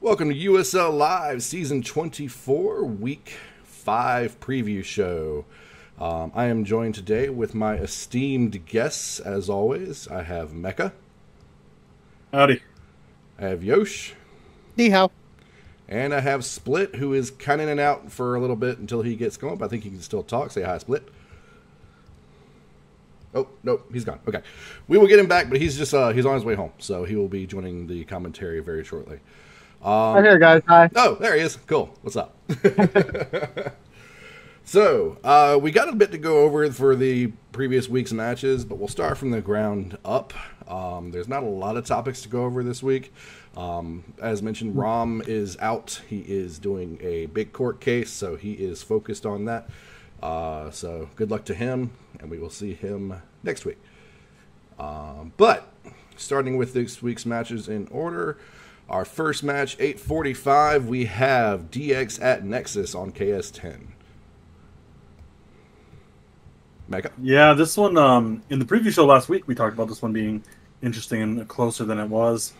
Welcome to USL Live Season 24, Week 5 preview show. I am joined today with my esteemed guests, as always. I have Mecca. Howdy. I have Yosh. Ni hao. And I have Split, who is kind of in and out for a little bit until he gets going, but I think he can still talk. Say hi, Split. Oh, no, he's gone. Okay. We will get him back, but he's just he's on his way home, so he will be joining the commentary very shortly. I'm here, guys. Hi. Oh, there he is. Cool. What's up? So, we got a bit to go over for the previous week's matches, but we'll start from the ground up. There's not a lot of topics to go over this week. As mentioned, Rom is out. He is doing a big court case, so he is focused on that. So, good luck to him, and we will see him next week. But, starting with this week's matches in order, our first match, 8:45, we have DX at Nexus on KS10. Mecca? Yeah, this one, in the preview show last week, we talked about this one being interesting and closer than it was.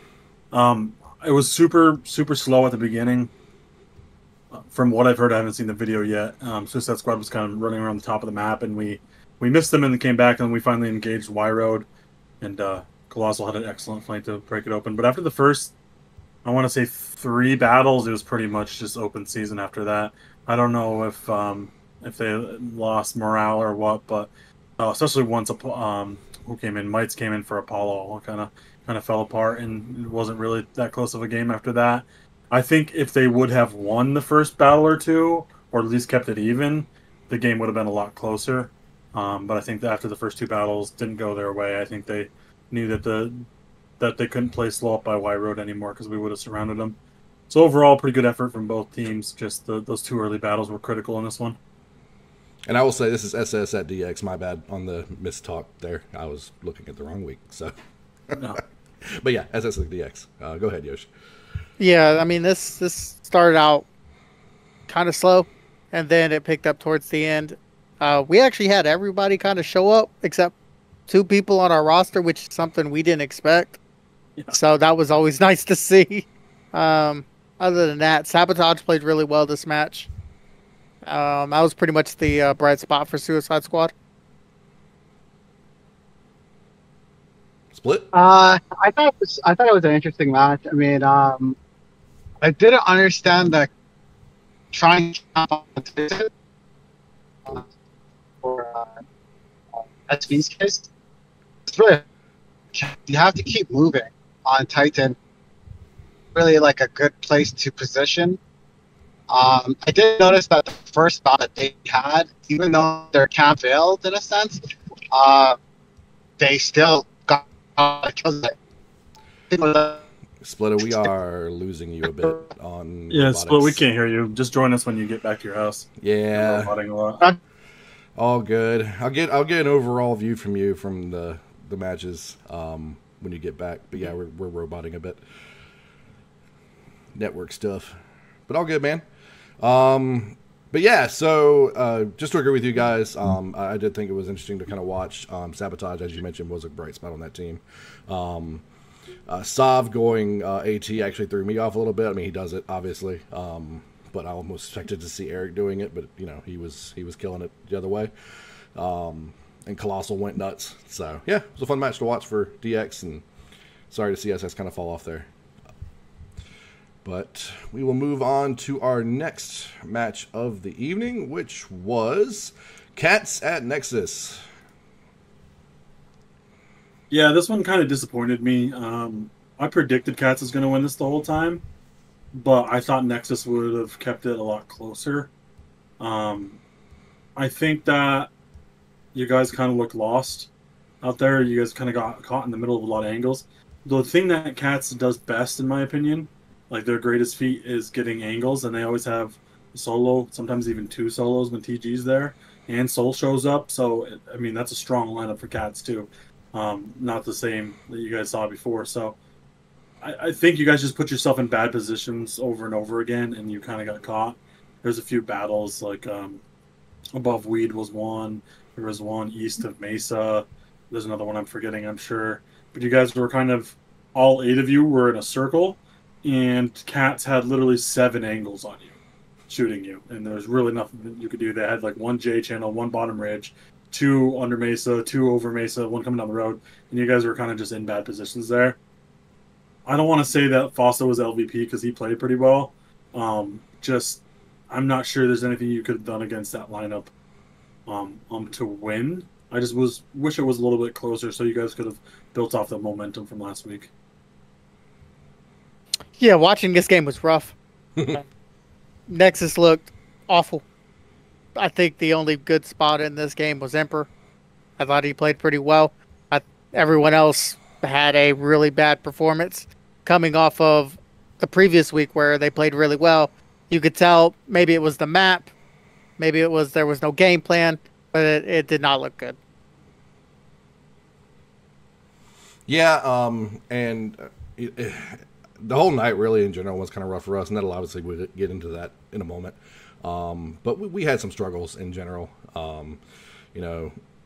It was super slow at the beginning. From what I've heard, I haven't seen the video yet. Suicide Squad was kind of running around the top of the map, and we missed them and they came back, and we finally engaged Y Road, and Colossal had an excellent flank to break it open. But after the first, I want to say 3 battles, it was pretty much just open season after that. I don't know if they lost morale or what, but especially once who came in, Mites came in for Apollo, kind of fell apart, and it wasn't really that close of a game after that. I think if they would have won the first battle or two, or at least kept it even, the game would have been a lot closer. But I think that after the first 2 battles didn't go their way, I think they knew that they couldn't play slow up by Y Road anymore because we would have surrounded them. So overall, pretty good effort from both teams. Just those 2 early battles were critical in this one. And I will say this is SS at DX. My bad on the mistalk there. I was looking at the wrong week. So, No. But yeah, SS at DX. Go ahead, Yosh. Yeah, I mean, this started out kind of slow, and then it picked up towards the end. We actually had everybody kind of show up except 2 people on our roster, which is something we didn't expect. Yeah. So that was always nice to see. Other than that, Sabotage played really well this match. That was pretty much the bright spot for Suicide Squad. Split? I thought it was an interesting match. I mean, I didn't understand the trying competition for SV's case. It's really, you have to keep moving on Titan. Really, like a good place to position. I did notice that the first bout that they had, even though their camp failed in a sense, they still got kills. Splitter, we are losing you a bit on Yeah, robotics. Split, we can't hear you. Just join us when you get back to your house. Yeah, We're roboting a lot. all good. I'll get an overall view from you from the matches when you get back. But yeah, we're roboting a bit. Network stuff. But all good, man. But yeah, so just to agree with you guys, I did think it was interesting to kind of watch. Sabotage, as you mentioned, was a bright spot on that team. Sav going AT actually threw me off a little bit. I mean, he does it, obviously. But I almost expected to see Eric doing it, but, you know, he was killing it the other way. And Colossal went nuts. So, yeah, it was a fun match to watch for DX, and sorry to see SS kind of fall off there. But we will move on to our next match of the evening, which was Cats at Nexus. Yeah, this one kind of disappointed me. I predicted Cats was going to win this the whole time, but I thought Nexus would have kept it a lot closer. I think that you guys kind of looked lost out there. You guys kind of got caught in the middle of a lot of angles. The thing that Cats does best, in my opinion, like their greatest feat, is getting angles, and they always have a solo, sometimes even 2 solos when TG's there, and Soul shows up. So, I mean, that's a strong lineup for Cats, too. Not the same that you guys saw before. So, I think you guys just put yourself in bad positions over and over again, and you kind of got caught. There's a few battles, like above Weed was one. There was one east of Mesa. There's another one I'm forgetting, I'm sure. But you guys were kind of, all 8 of you were in a circle, and Cats had literally 7 angles on you, shooting you, and there was really nothing that you could do. They had like 1 J channel, 1 bottom ridge, 2 under Mesa, 2 over Mesa, 1 coming down the road, and you guys were kind of just in bad positions there. I don't want to say that Foster was LVP because he played pretty well. I'm not sure there's anything you could have done against that lineup to win. I just wish it was a little bit closer so you guys could have built off the momentum from last week. Yeah, watching this game was rough. Nexus looked awful. I think the only good spot in this game was Emperor. I thought he played pretty well. Everyone else had a really bad performance coming off of the previous week where they played really well. You could tell maybe it was the map, maybe it was there was no game plan, but it did not look good. Yeah, and the whole night really in general was kind of rough for us, and that'll obviously we'll get into that in a moment. But we had some struggles in general.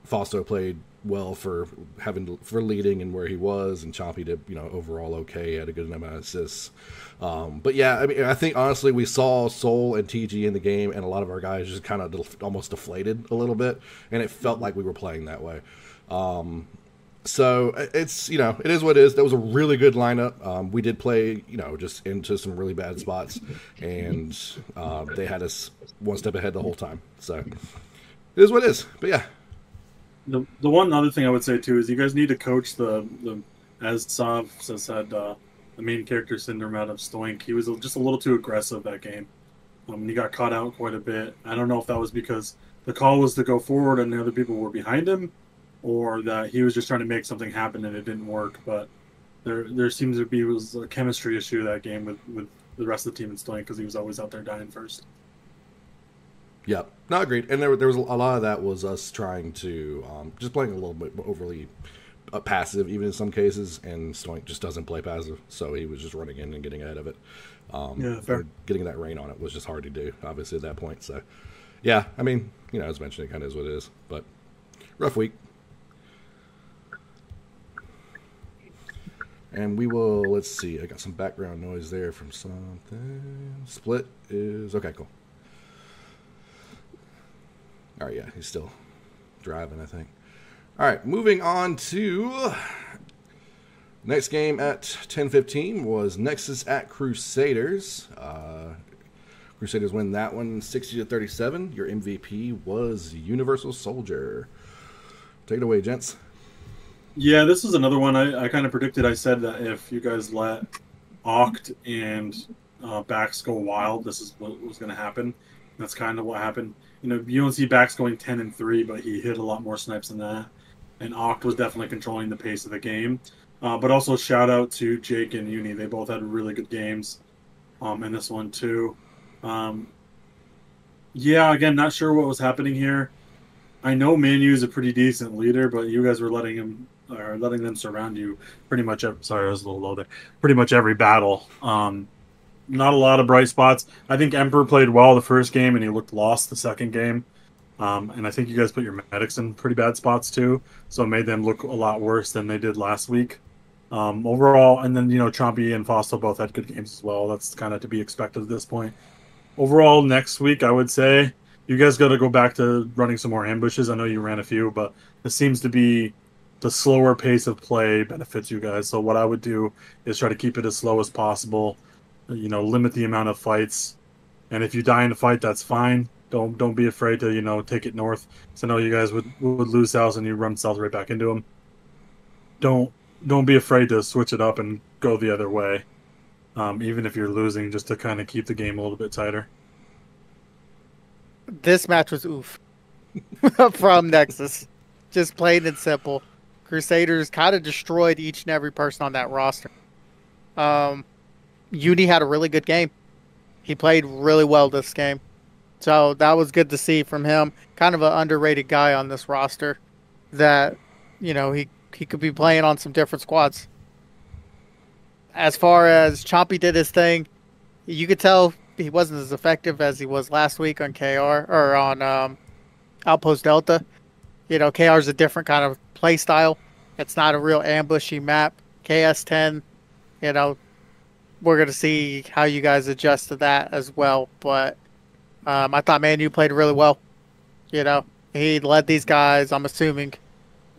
Fausto played well for leading and where he was, and Chompy did overall okay. He had a good amount of assists. But yeah, I mean, I think honestly we saw Soul and TG in the game, and a lot of our guys just kind of almost deflated a little bit, and it felt like we were playing that way. So it's it is what it is. That was a really good lineup. We did play just into some really bad spots, and they had us one step ahead the whole time. So it is what it is. But yeah. The one other thing I would say too is you guys need to coach the as Sav said the main character syndrome out of Stoink. He was just a little too aggressive that game. He got caught out quite a bit. I don't know if that was because the call was to go forward and the other people were behind him, or that he was just trying to make something happen and it didn't work. But there seems to be was a chemistry issue that game with the rest of the team in Stoink because he was always out there dying first. Yeah, no, agreed. And there was a lot of that was us trying to just playing a little bit overly passive, even in some cases. And Stoink just doesn't play passive, so he was just running in and getting ahead of it. Yeah, fair. Getting that rain on it was just hard to do, obviously at that point. So, yeah, I mean, as mentioned, it kind of is what it is. But rough week. And we will. Let's see. I got some background noise there from something. Split is okay. Cool. All right, yeah, he's still driving, I think. All right, moving on to next game at 10:15 was Nexus at Crusaders. Crusaders win that one 60-37. Your MVP was Universal Soldier. Take it away, gents. Yeah, this is another one I kind of predicted. I said that if you guys let Oct and Bax go wild, this is what was going to happen. That's kind of what happened. You don't see Bax going 10-3, but he hit a lot more snipes than that. And Oct was definitely controlling the pace of the game. But also shout out to Jake and Uni. They both had really good games in this one too. Yeah, again, not sure what was happening here. I know Manu is a pretty decent leader, but you guys were letting them surround you pretty much. Sorry, I was a little low there. Pretty much every battle. Not a lot of bright spots. I think Emperor played well the first game, and he looked lost the second game. And I think you guys put your medics in pretty bad spots too, so it made them look a lot worse than they did last week. Overall, and then Chompy and Fossil both had good games as well. That's kind of to be expected at this point. Overall, next week I would say you guys got to go back to running some more ambushes. I know you ran a few, but this seems to be the slower pace of play benefits you guys. So what I would do is try to keep it as slow as possible. Limit the amount of fights, and if you die in a fight, that's fine. Don't be afraid to take it north. So I know you guys would lose cells and you run cells right back into them. Don't be afraid to switch it up and go the other way, even if you're losing, just to kind of keep the game a little bit tighter. This match was oof from Nexus, just plain and simple. Crusaders kind of destroyed each and every person on that roster. Uni had a really good game. He played really well this game. So that was good to see from him. Kind of an underrated guy on this roster that, he could be playing on some different squads. As far as Chompy did his thing, you could tell he wasn't as effective as he was last week on KR or on Outpost Delta. KR is a different kind of play style. It's not a real ambushy map. KS10, we're gonna see how you guys adjust to that as well. But I thought Manu played really well. You know, he led these guys, I'm assuming,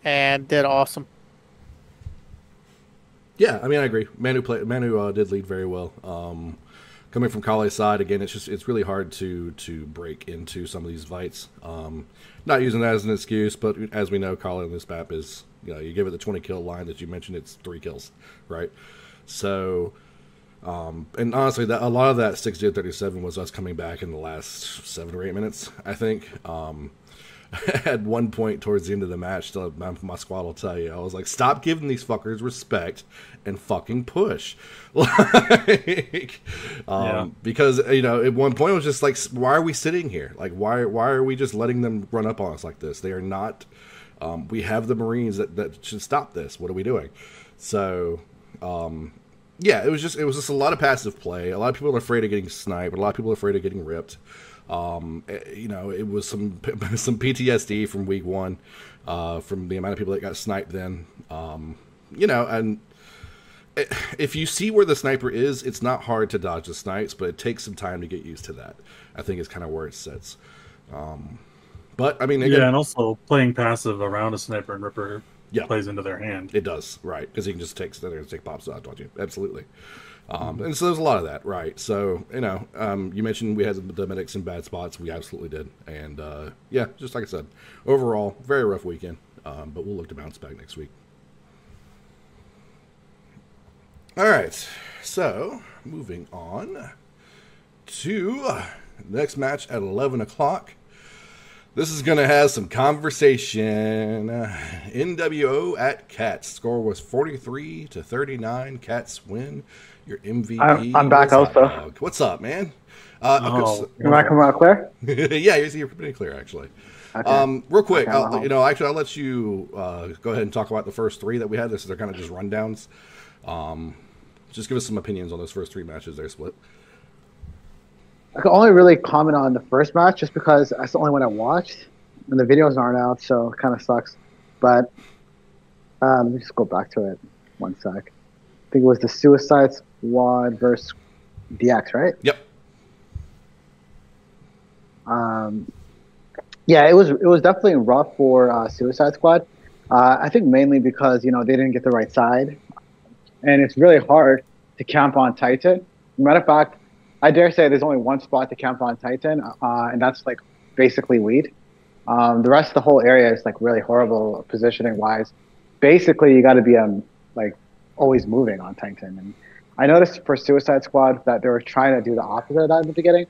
and did awesome. Yeah, I mean, I agree. Manu did lead very well. Coming from Kale's side, again, it's really hard to break into some of these fights. Not using that as an excuse, but as we know, Kale in this map is, you give it the 20 kill line that you mentioned, it's 3 kills, right? So, and honestly, a lot of that 60-37 was us coming back in the last 7 or 8 minutes, I think. At one point towards the end of the match, my squad will tell you, I was like, stop giving these fuckers respect and fucking push. Because, at one point it was just like, why are we sitting here? Like, why are we just letting them run up on us like this? They are not, we have the Marines that should stop this. What are we doing? So, it was just a lot of passive play. A lot of people are afraid of getting sniped. A lot of people are afraid of getting ripped. It was some PTSD from week 1, from the amount of people that got sniped then. And if you see where the sniper is, it's not hard to dodge the snipes, but it takes some time to get used to that. I think is kind of where it sits. But I mean, again, and also playing passive around a sniper and ripper plays into their hand. It does, right? Because he can just take pops out on you. Absolutely. And so there's a lot of that, right? So, you mentioned we had the medics in bad spots. We absolutely did. And, just like I said, overall, very rough weekend. But we'll look to bounce back next week. All right. So, moving on to the next match at 11 o'clock. This is going to have some conversation. NWO at Cats. Score was 43-39. Cats win. Your MVP. I'm back also. Dog. What's up, man? Am I coming out clear? Yeah, you're pretty clear, actually. Okay. Real quick, Okay, I'll let you go ahead and talk about the first 3 that we had. They're kind of just rundowns. Just give us some opinions on those first 3 matches there, Split. I can only really comment on the first match just because that's the only one I watched, and the videos aren't out, so it kind of sucks. But let me just go back to it 1 sec. I think it was the Suicide Squad versus DX, right? Yep. It was definitely rough for Suicide Squad. I think mainly because they didn't get the right side, and it's really hard to camp on Titan. Matter of fact, I dare say there's only one spot to camp on Titan, and that's like basically weed. The rest of the whole area is like really horrible positioning wise. Basically, you got to be always moving on Titan. And I noticed for Suicide Squad that they were trying to do the opposite of that in the beginning.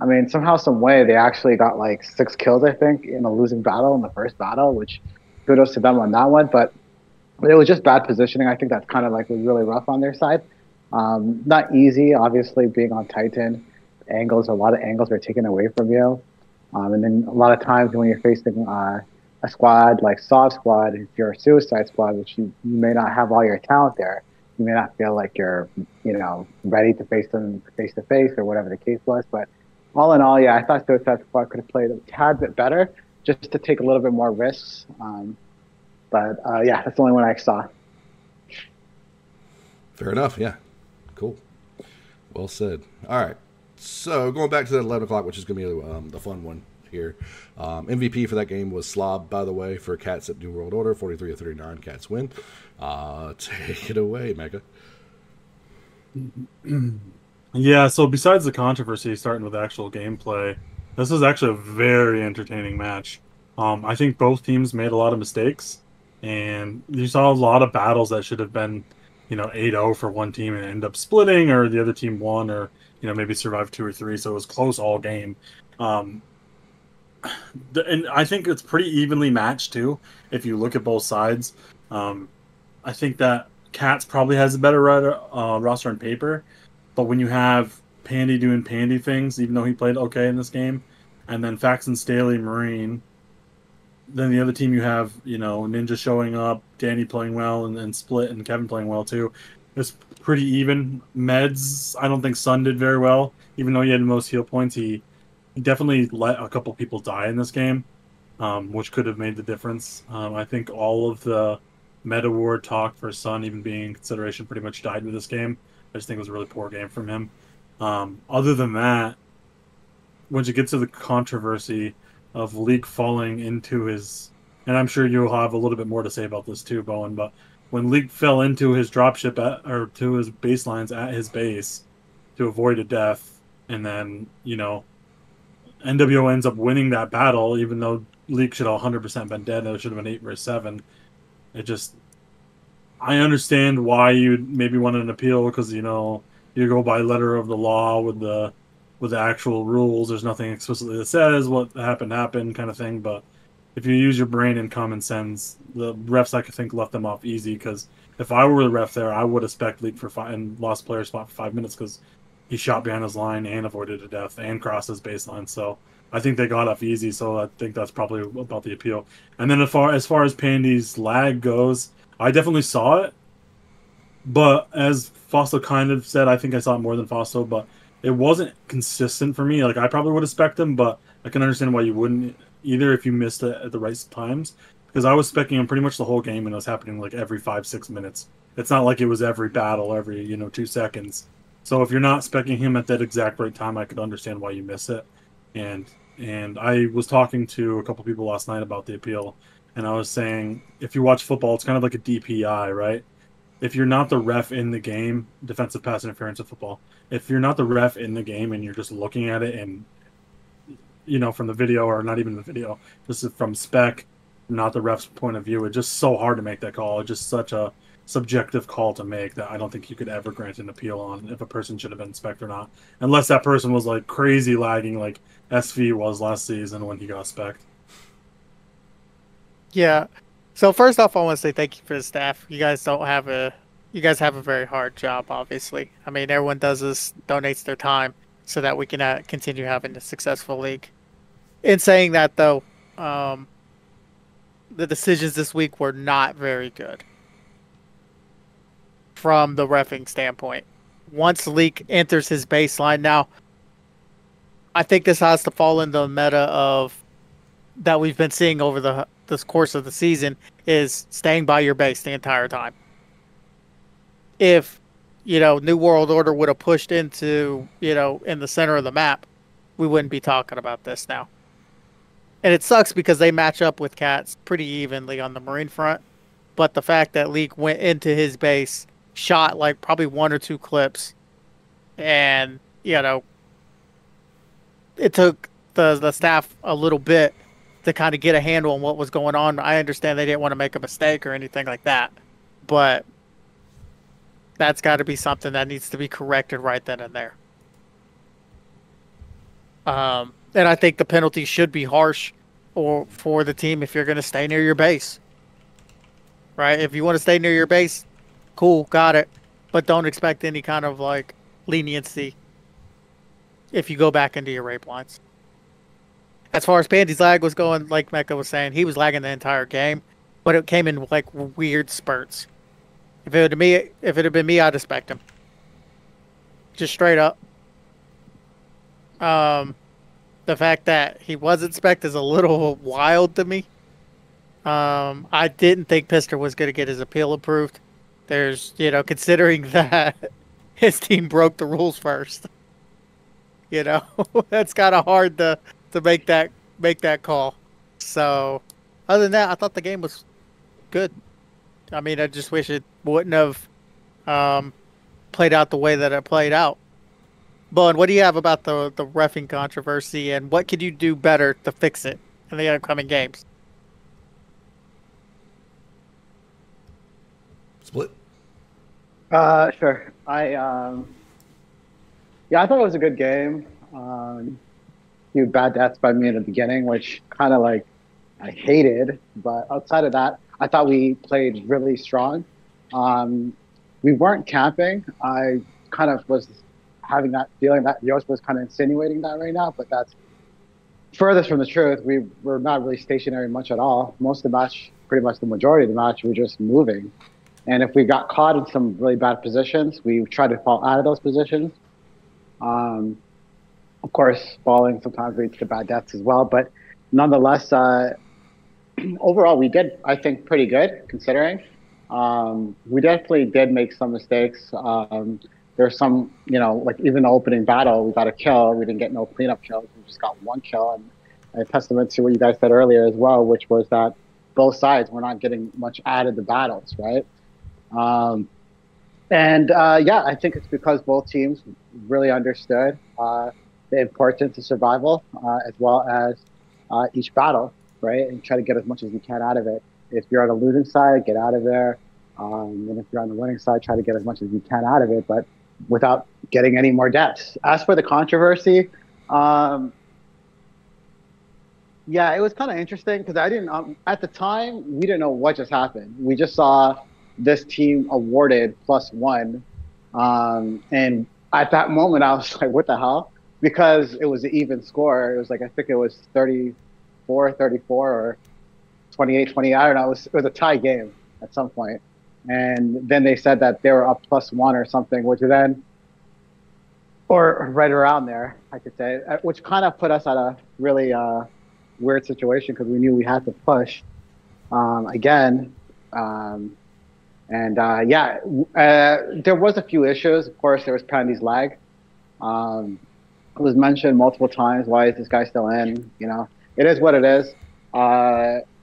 I mean, somehow, some way, they actually got like 6 kills, I think, in a losing battle in the first battle, which kudos to them on that one. But it was just bad positioning. I think that's kind of was really rough on their side. Not easy, obviously, being on Titan. A lot of angles are taken away from you. And then a lot of times when you're facing a squad like Soft Squad, if you're a Suicide Squad, which you may not have all your talent there, you may not feel like you're, ready to face them face to face or whatever the case was. But all in all, yeah, I thought Suicide Squad could have played a tad bit better just to take a little bit more risks. But that's the only one I saw. Fair enough, yeah. Cool. Well said. All right. So going back to that 11 o'clock, which is going to be the fun one here. MVP for that game was Slob, by the way, for Cats at New World Order. 43-39, Cats win. Take it away, Mecca. Yeah, so besides the controversy, starting with actual gameplay, this was actually a very entertaining match. I think both teams made a lot of mistakes, and you saw a lot of battles that should have been 8-0 for one team and end up splitting, or the other team won, or maybe survived 2 or 3. So it was close all game. And I think it's pretty evenly matched too. If you look at both sides, I think that Cats probably has a better roster on paper, but when you have Pandy doing Pandy things, even though he played okay in this game, and then Faxon, Staley, Marine. Then the other team you have, Ninja showing up, Danny playing well, and then Split and Kevin playing well too. It's pretty even. Meds, I don't think Sun did very well. Even though he had the most heal points, he definitely let a couple people die in this game, which could have made the difference. I think all of the meta war talk for Sun even being in consideration pretty much died with this game. I just think it was a really poor game from him. Other than that, once you get to the controversy of Leak falling into his, and I'm sure you'll have a little bit more to say about this too, Bowen, but when Leak fell into his dropship or to his baselines at his base to avoid a death, and then, NWO ends up winning that battle, even though Leak should have 100% been dead. It should have been 8 versus 7. It just, I understand why you maybe want an appeal because, you go by letter of the law with the actual rules. There's nothing explicitly that says what happened kind of thing. But if you use your brain and common sense, the refs, I think, left them off easy because if I were the ref there, I would have spec Leak for 5 and lost player spot for 5 minutes because he shot behind his line and avoided a death and crossed his baseline. So I think they got off easy. So I think that's probably about the appeal. And then as far as Pandy's lag goes, I definitely saw it. But as Fausto kind of said, I think I saw it more than Fausto, but it wasn't consistent for me. Like, I probably would have spec'd him, but I can understand why you wouldn't either if you missed it at the right times. Because I was spec'ing him pretty much the whole game, and it was happening like every 5-6 minutes. It's not like it was every battle, every 2 seconds. So if you're not spec'ing him at that exact right time, I could understand why you miss it. And I was talking to a couple people last night about the appeal, and I was saying, if you watch football, it's kind of like a DPI, right? If you're not the ref in the game, defensive pass interference of football, if you're not the ref in the game and you're just looking at it and, from the video or not even the video, just from spec, not the ref's point of view, it's just so hard to make that call. It's just such a subjective call to make that I don't think you could ever grant an appeal on if a person should have been spec'd or not. Unless that person was like crazy lagging like SV was last season when he got spec'd. Yeah. So first off, I want to say thank you for the staff. You guys have a very hard job, obviously. I mean, everyone does this, donates their time so that we can continue having a successful league. In saying that, though, the decisions this week were not very good from the reffing standpoint. Once Leak enters his baseline, now, I think this has to fall in the meta of that we've been seeing over this course of the season is staying by your base the entire time. If, New World Order would have pushed into, in the center of the map, we wouldn't be talking about this now. And it sucks because they match up with Cats pretty evenly on the Marine front. But the fact that Leak went into his base, shot like probably 1 or 2 clips, and, it took the staff a little bit to kind of get a handle on what was going on. I understand they didn't want to make a mistake or anything like that, but that's got to be something that needs to be corrected right then and there. And I think the penalty should be harsh for the team if you're going to stay near your base. Right? If you want to stay near your base, cool, got it. But don't expect any kind of like leniency if you go back into your rape lines. As far as Pandy's lag was going, like Mecca was saying, he was lagging the entire game, but it came in like weird spurts. If it had been me, I'd have spec'd him. Just straight up. The fact that he wasn't spec'd is a little wild to me. I didn't think Pister was going to get his appeal approved. There's, considering that his team broke the rules first. That's kind of hard to make that call. So, other than that, I thought the game was good. I mean, I just wish it wouldn't have played out the way that it played out. Bowen, what do you have about the reffing controversy, and what could you do better to fix it in the upcoming games? Split? Sure. I thought it was a good game. Few bad deaths by me in the beginning, which kind of like I hated. But outside of that, I thought we played really strong. We weren't camping. I kind of was having that feeling that Yosh was kind of insinuating that right now, but that's furthest from the truth. We were not really stationary much at all. Most of the match, pretty much the majority of the match, we were just moving. And if we got caught in some really bad positions, we tried to fall out of those positions. Of course, falling sometimes leads to bad deaths as well. But nonetheless, overall, we did, I think, pretty good considering. We definitely did make some mistakes. The there's some, like even the opening battle, we got a kill. We didn't get no cleanup kills. We just got one kill. And a testament to what you guys said earlier as well, which was that both sides were not getting much out of the battles, right? Yeah, I think it's because both teams really understood the importance of survival as well as each battle, right? And try to get as much as you can out of it. If you're on the losing side, get out of there. And if you're on the winning side, try to get as much as you can out of it, but without getting any more deaths. As for the controversy, yeah, it was kind of interesting because I didn't, at the time, we didn't know what just happened. We just saw this team awarded +1. And at that moment, I was like, what the hell? Because it was an even score. It was like, I think it was 34-34 or 28-20. I don't know. It was a tie game at some point. And then they said that they were up +1 or something, which then, or right around there, I could say, which kind of put us at a really weird situation because we knew we had to push again. Yeah, there was a few issues. Of course, there was Pandy's lag. It was mentioned multiple times. Why is this guy still in? It is what it is.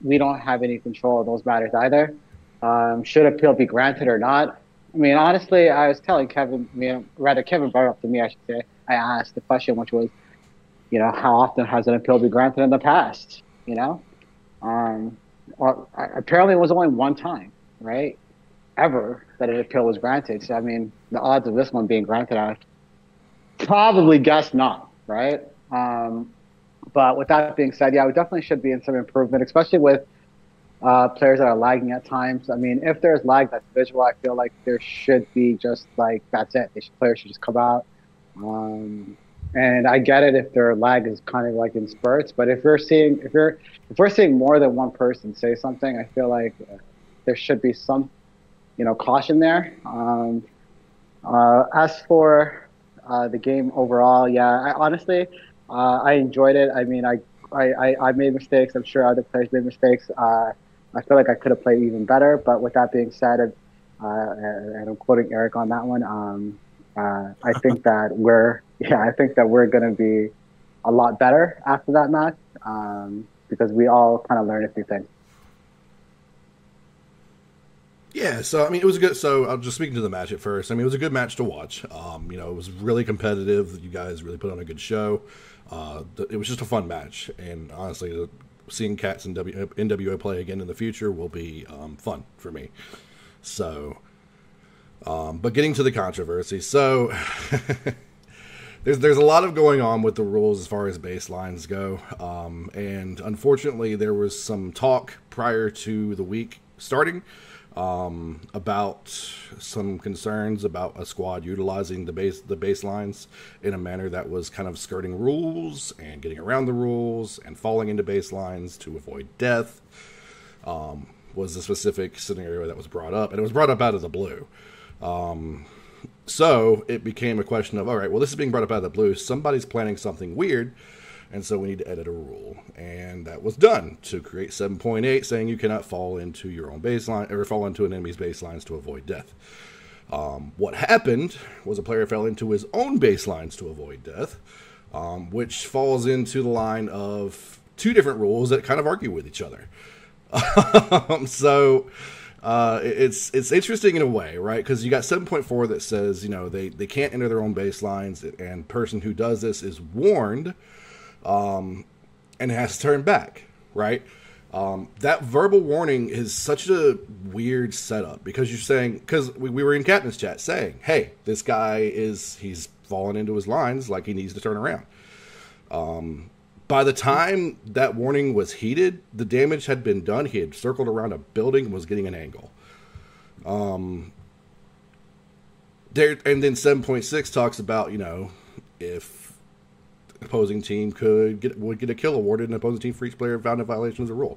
We don't have any control of those matters either. Should appeal be granted or not? I mean, honestly, I was telling Kevin, rather Kevin brought it up to me, I should say. I asked the question, which was, how often has an appeal been granted in the past? Apparently it was only one time, right? Ever that an appeal was granted. So, I mean, the odds of this one being granted, I probably guess not, right? But with that being said, yeah, we definitely should be in some improvement, especially with players that are lagging at times. I mean, if there's lag that's visual, I feel like there should be just like, that's it. Players should just come out. And I get it if their lag is kind of like in spurts, but if we're seeing more than one person say something, I feel like there should be some, caution there. As for the game overall, yeah, honestly, I enjoyed it. I mean, I made mistakes. I'm sure other players made mistakes. I feel like I could have played even better, but with that being said, and I'm quoting Eric on that one, I think that we're going to be a lot better after that match because we all kind of learned a few things. Yeah, so I mean, it was good. So I'll just speak to the match at first. I mean, it was a good match to watch. It was really competitive. You guys really put on a good show. It was just a fun match, and honestly, seeing Cats and NWO play again in the future will be fun for me. So, but getting to the controversy, so there's a lot of going on with the rules as far as baselines go, and unfortunately, there was some talk prior to the week starting. About some concerns about a squad utilizing the baselines in a manner that was kind of skirting rules and getting around the rules and falling into baselines to avoid death. Was the specific scenario that was brought up, and it was brought up out of the blue. So it became a question of, all right, well, this is being brought up out of the blue. Somebody's planning something weird. And so we need to edit a rule. And that was done to create 7.8, saying you cannot fall into your own baseline or fall into an enemy's baselines to avoid death. What happened was a player fell into his own baselines to avoid death, which falls into the line of two different rules that kind of argue with each other. It's interesting in a way, right? Because you got 7.4 that says, they can't enter their own baselines, and person who does this is warned and has to turn back, right? That verbal warning is such a weird setup because you're saying, because we were in captain's chat saying, hey, this guy he's fallen into his lines, like he needs to turn around. By the time that warning was heeded, the damage had been done. He had circled around a building and was getting an angle. And then 7.6 talks about, if opposing team would get a kill awarded, an opposing team for each player found in violation of the rule.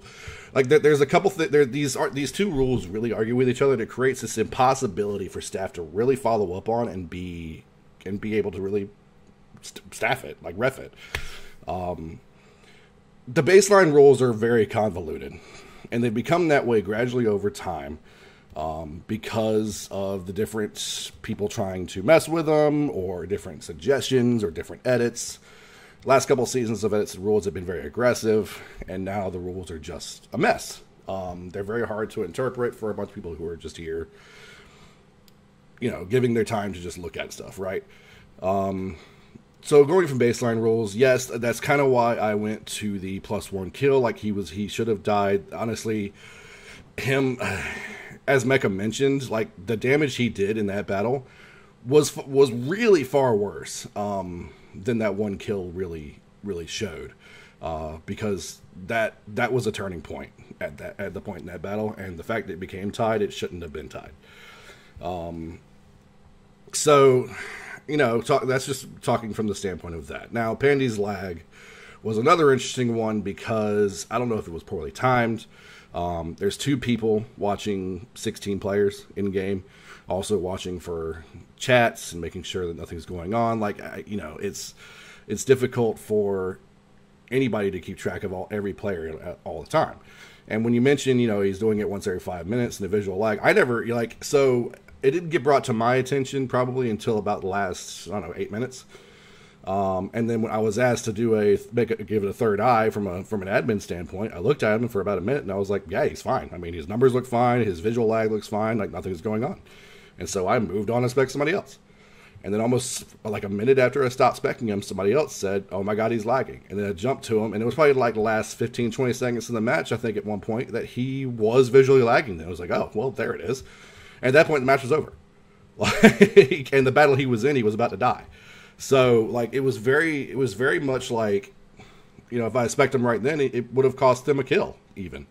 Like there's a couple these two rules really argue with each other. That creates this impossibility for staff to really follow up on and be able to really staff it, like ref it. The baseline rules are very convoluted, and they've become that way gradually over time. because of the different people trying to mess with them, or different suggestions, or different edits. Last couple seasons of edits and rules have been very aggressive, and now the rules are just a mess. They're very hard to interpret for a bunch of people who are just here, giving their time to just look at stuff, right? So going from baseline rules, yes, that's kind of why I went to the +1 kill. Like he should have died. Honestly, him, as Mecca mentioned, like the damage he did in that battle was really far worse than that one kill really showed, because that was a turning point at the point in that battle, and the fact that it became tied, it shouldn't have been tied. So, that's just talking from the standpoint of that. Now, Pandy's lag was another interesting one because I don't know if it was poorly timed. There's 2 people watching 16 players in game, also watching for chats and making sure that nothing's going on. Like, it's difficult for anybody to keep track of every player all the time. And when you mention, he's doing it once every 5 minutes and the visual lag, so it didn't get brought to my attention probably until about the last, 8 minutes. And then when I was asked to give it a third eye from an admin standpoint, I looked at him for about a minute and I was like, yeah, he's fine. I mean, his numbers look fine. His visual lag looks fine. Like nothing's going on. And so I moved on to spec somebody else. And then almost like a minute after I stopped specking him, somebody else said, oh my God, he's lagging. And then I jumped to him, and it was probably like the last 15, 20 seconds in the match, I think at one point, that he was visually lagging. And I was like, oh, well, there it is. And at that point, the match was over. And the battle he was in, he was about to die. So, like, it was very much like, if I spec'd him right then, it would have cost them a kill, even.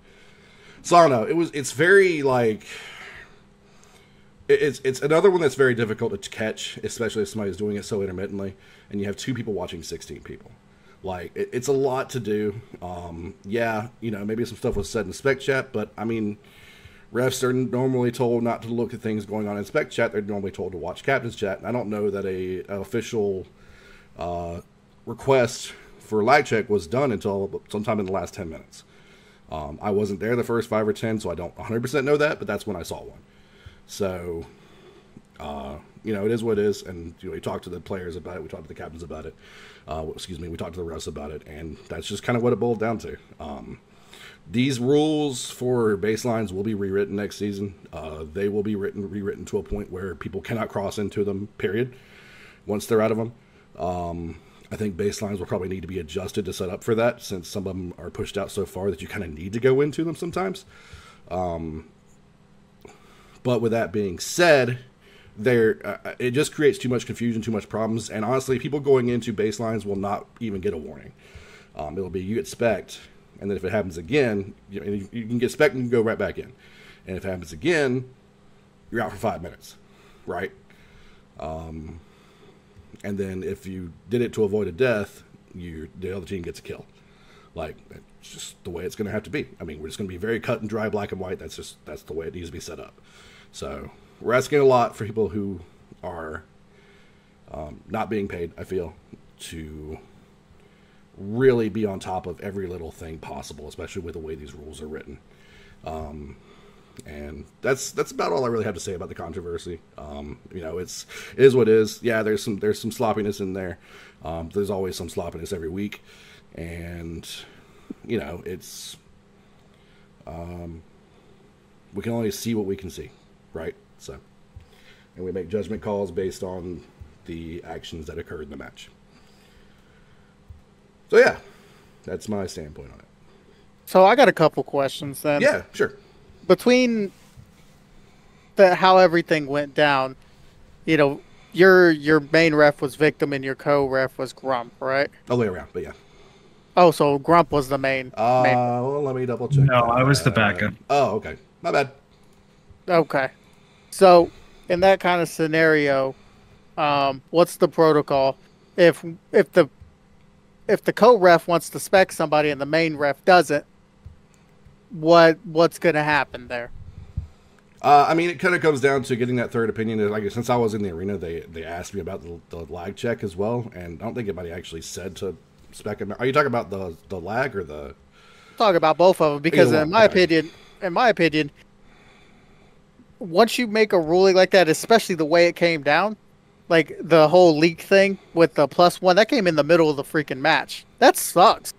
So, I don't know. It's very, like... It's another one that's very difficult to catch, especially if somebody's doing it so intermittently, and you have 2 people watching 16 people. Like, it's a lot to do. Maybe some stuff was said in spec chat, but, I mean, refs are normally told not to look at things going on in spec chat. They're normally told to watch captain's chat, and I don't know that an official request for lag check was done until sometime in the last 10 minutes. I wasn't there the first 5 or 10, so I don't 100% know that, but that's when I saw one. So, it is what it is, and we talked to the players about it, we talked to the captains about it, we talked to the refs about it, and that's just kind of what it boiled down to. These rules for baselines will be rewritten next season. They will be rewritten to a point where people cannot cross into them, period, once they're out of them. I think baselines will probably need to be adjusted to set up for that, since some of them are pushed out so far that you kind of need to go into them sometimes. But with that being said, it just creates too much confusion, too much problems, and honestly, people going into baselines will not even get a warning. It'll be you get spec'd, and then if it happens again, you can get spec'd and go right back in. And if it happens again, you're out for 5 minutes, right? And then if you did it to avoid a death, the other team gets a kill. Like, it's just the way it's going to have to be. I mean, we're just going to be very cut and dry, black and white. That's the way it needs to be set up. So we're asking a lot for people who are not being paid, I feel, to really be on top of every little thing possible, especially with the way these rules are written. And that's about all I really have to say about the controversy. It is what it is. Yeah, there's some sloppiness in there. There's always some sloppiness every week, and it's we can only see what we can see, right? So, and we make judgment calls based on the actions that occurred in the match. So yeah, that's my standpoint on it. So I got a couple questions then. Yeah, sure. Between how everything went down, your main ref was Victim and your co-ref was Grump, right? All the way around, but yeah. Oh, so Grump was the main. Well, let me double check. No, I was the backup. Oh, okay. My bad. Okay. So, in that kind of scenario, what's the protocol? If the co-ref wants to spec somebody and the main ref doesn't, what's going to happen there? I mean, it kind of comes down to getting that third opinion. Like, since I was in the arena, they asked me about the lag check as well, and I don't think anybody actually said to spec him. Are you talking about the lag or the? Talk about both of them, because in my opinion, once you make a ruling like that, especially the way it came down, like the whole leak thing with the +1, that came in the middle of the freaking match. That sucks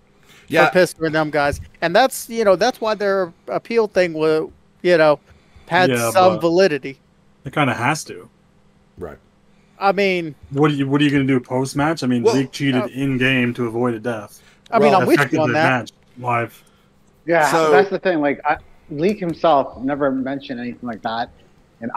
Yeah, for Pistol and them guys. And that's, that's why their appeal thing was, had Yeah, some but validity. it kind of has to. right. I mean, What are you going to do post match? I mean, Well, League cheated in game to avoid a death. Well, I'm with Affected you on the that. match live. Yeah, So- that's the thing. Like, Leak himself never mentioned anything like that, and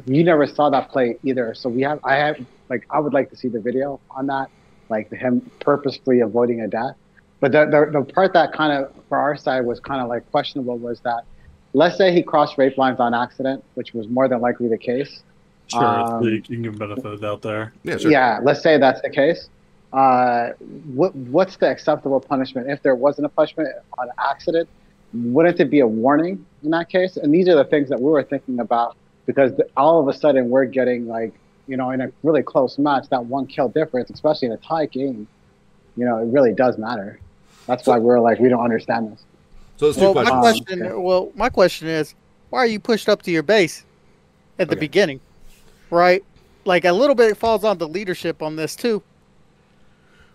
we never saw that play either. So I would like to see the video on that, like him purposefully avoiding a death. But the part that kind of for our side was kind of like questionable was that, let's say he crossed rape lines on accident, which was more than likely the case. Sure, it's League. You can give benefit of the doubt there. Yeah, sure. Yeah, let's say that's the case. What's the acceptable punishment if there wasn't a punishment on accident? Wouldn't it be a warning in that case? And these are the things that we were thinking about, because all of a sudden we're getting in a really close match, that one kill difference, especially in a tie game, it really does matter. That's why we're like, we don't understand this. So there's two questions. My question is, why are you pushed up to your base at the beginning? Right? Like a little bit falls on the leadership on this too.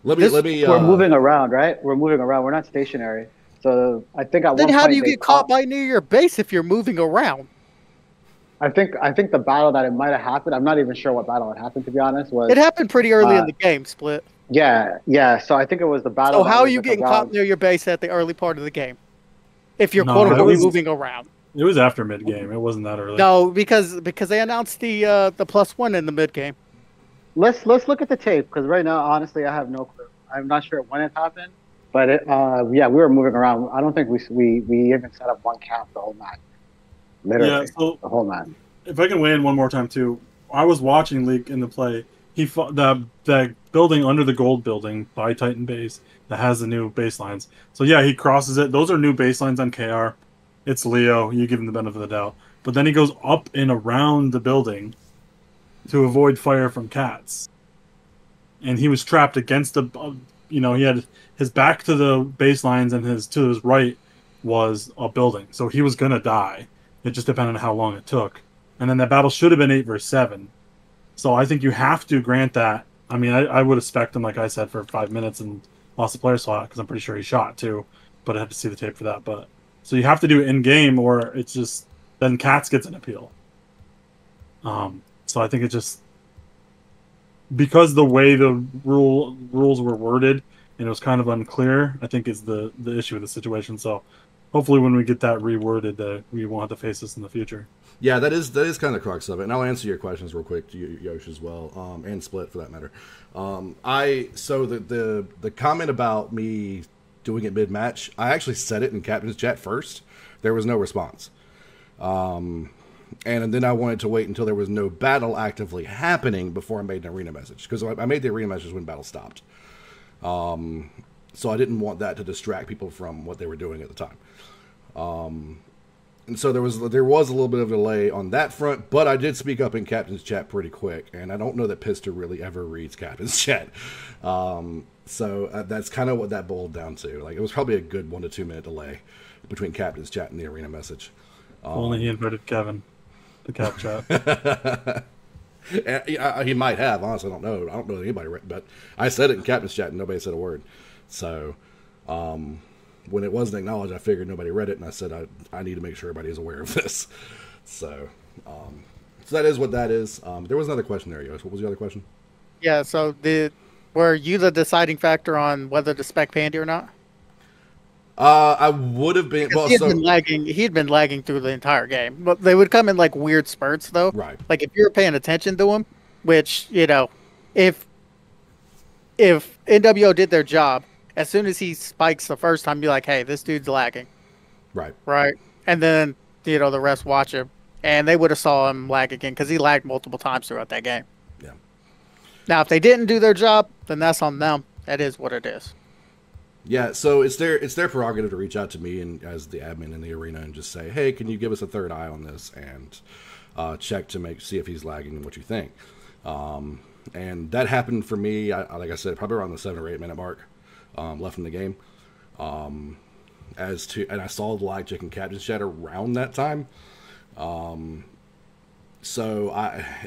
Let me. We're moving around, right? We're moving around. We're not stationary. So I think at Then one how point do you get caught by near your base if you're moving around? I think the battle that it might have happened, I'm not even sure what battle it happened, to be honest. It happened pretty early in the game, Split. Yeah. So I think it was the battle. So how are you getting caught near your base at the early part of the game? If you're No, quote unquote it was- moving around. It was after mid game. It wasn't that early. No, because they announced the +1 in the mid game. Let's look at the tape, because right now, honestly, I have no clue. I'm not sure when it happened, but we were moving around. I don't think we even set up one camp the whole match. Literally, so the whole match. if I can weigh in one more time too, I was watching League in the play. He fought the building under the gold building by Titan Base that has the new baselines. So yeah, he crosses it. Those are new baselines on KR. It's Leo. You give him the benefit of the doubt. But then he goes up and around the building to avoid fire from cats. And he was trapped against the, he had his back to the baselines, and to his right was a building. So he was going to die. It just depended on how long it took. And then that battle should have been 8 versus 7. So I think you have to grant that. I mean, I would have spec'd him, like I said, for 5 minutes and lost the player slot, because I'm pretty sure he shot too. But I had to see the tape for that. But so you have to do it in game, or it's just then Cats gets an appeal. So I think it just, because the way the rules were worded and it was kind of unclear, I think is the issue with the situation. So hopefully when we get that reworded, we won't have to face this in the future. Yeah, that is kind of the crux of it, and I'll answer your questions real quick to you, Yosh, as well, and Split for that matter. So the comment about me doing it mid match, I actually said it in Captain's chat first. There was no response, and then I wanted to wait until there was no battle actively happening before I made an arena message, because I made the arena message when battle stopped. So I didn't want that to distract people from what they were doing at the time. And so there was a little bit of a delay on that front, but I did speak up in Captain's chat pretty quick, and I don't know that Pista really ever reads Captain's chat. So that's kind of what that boiled down to. Like, it was probably a good 1 to 2 minute delay between Captain's chat and the arena message. Only he invited Kevin to Cap chat. He might have, honestly. I don't know. I don't know that anybody read, but I said it in Captain's chat and nobody said a word. So when it wasn't acknowledged, I figured nobody read it, and I said I need to make sure everybody is aware of this. So that is what that is. There was another question there, Yosh. What was the other question? Yeah, so were you the deciding factor on whether to spec Pandy or not? I would have been. Well, He had been lagging through the entire game, but they would come in like weird spurts, though. Right. Like if you were paying attention to him, which if NWO did their job, as soon as he spikes the first time, you're like, hey, this dude's lagging. Right. Right. And then the rest watch him, and they would have saw him lag again because he lagged multiple times throughout that game. Yeah. Now, if they didn't do their job, then that's on them. That is what it is. Yeah, so it's their prerogative to reach out to me and as the admin in the arena and just say, hey, can you give us a third eye on this and check to see if he's lagging and what you think. And that happened for me, like I said, probably around the 7 or 8 minute mark left in the game. And I saw the lag check in Captain's chat around that time. So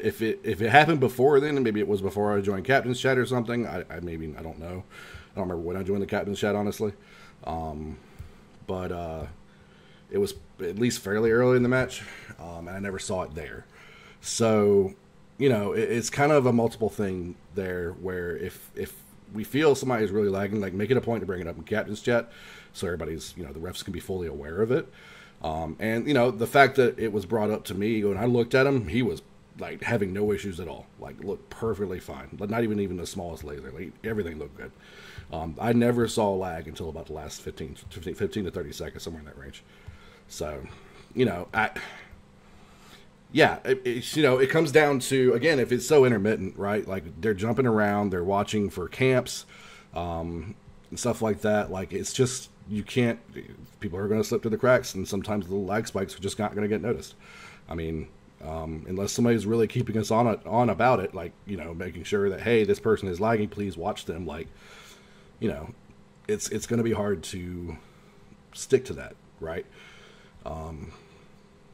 if it happened before then, maybe it was before I joined Captain's Chat or something. I don't know. I don't remember when I joined the Captain's Chat, honestly. But it was at least fairly early in the match, and I never saw it there. So, it's kind of a multiple thing there, where if we feel somebody's really lagging, like, make it a point to bring it up in Captain's Chat, so everybody's, the refs can be fully aware of it. And the fact that it was brought up to me, when I looked at him, he was like having no issues at all, like looked perfectly fine, but not even the smallest laser, like everything looked good. I never saw lag until about the last 15 to 30 seconds, somewhere in that range. So, it comes down to, again, if it's so intermittent, right? Like, they're jumping around, they're watching for camps, and stuff like that. Like, it's just, you can't, people are going to slip through the cracks, and sometimes the lag spikes are just not going to get noticed. I mean, unless somebody's really keeping us on about it, like, making sure that, hey, this person is lagging, please watch them. Like, it's going to be hard to stick to that, right?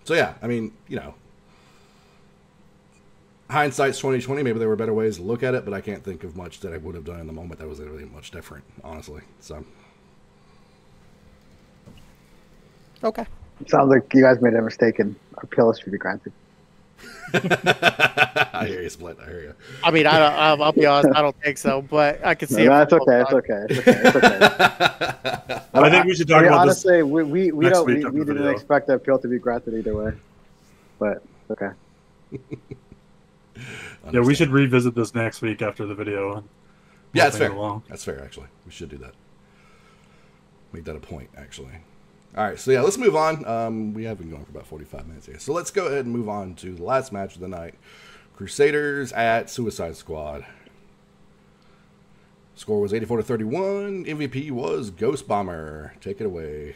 So yeah, I mean, hindsight's 2020. Maybe there were better ways to look at it, but I can't think of much that I would have done in the moment that was really much different, honestly. So, okay. Sounds like you guys made a mistake and appeal should be granted. I hear you, Split. I hear you. I mean, I'll be honest, I don't think so, but I can see No, it. it's okay. It's okay. It's okay. I think we should talk about honestly, this. we next week after the didn't video. expect the appeal to be granted either way, but it's okay. Yeah, we should revisit this next week after the video. And Yeah, that's fair. along. That's fair, actually. We should do that. Make that a point, actually. All right, so yeah, let's move on. We have been going for about 45 minutes here. So let's go ahead and move on to the last match of the night. Crusaders at Suicide Squad. Score was 84-31. MVP was Ghost Bomber. Take it away.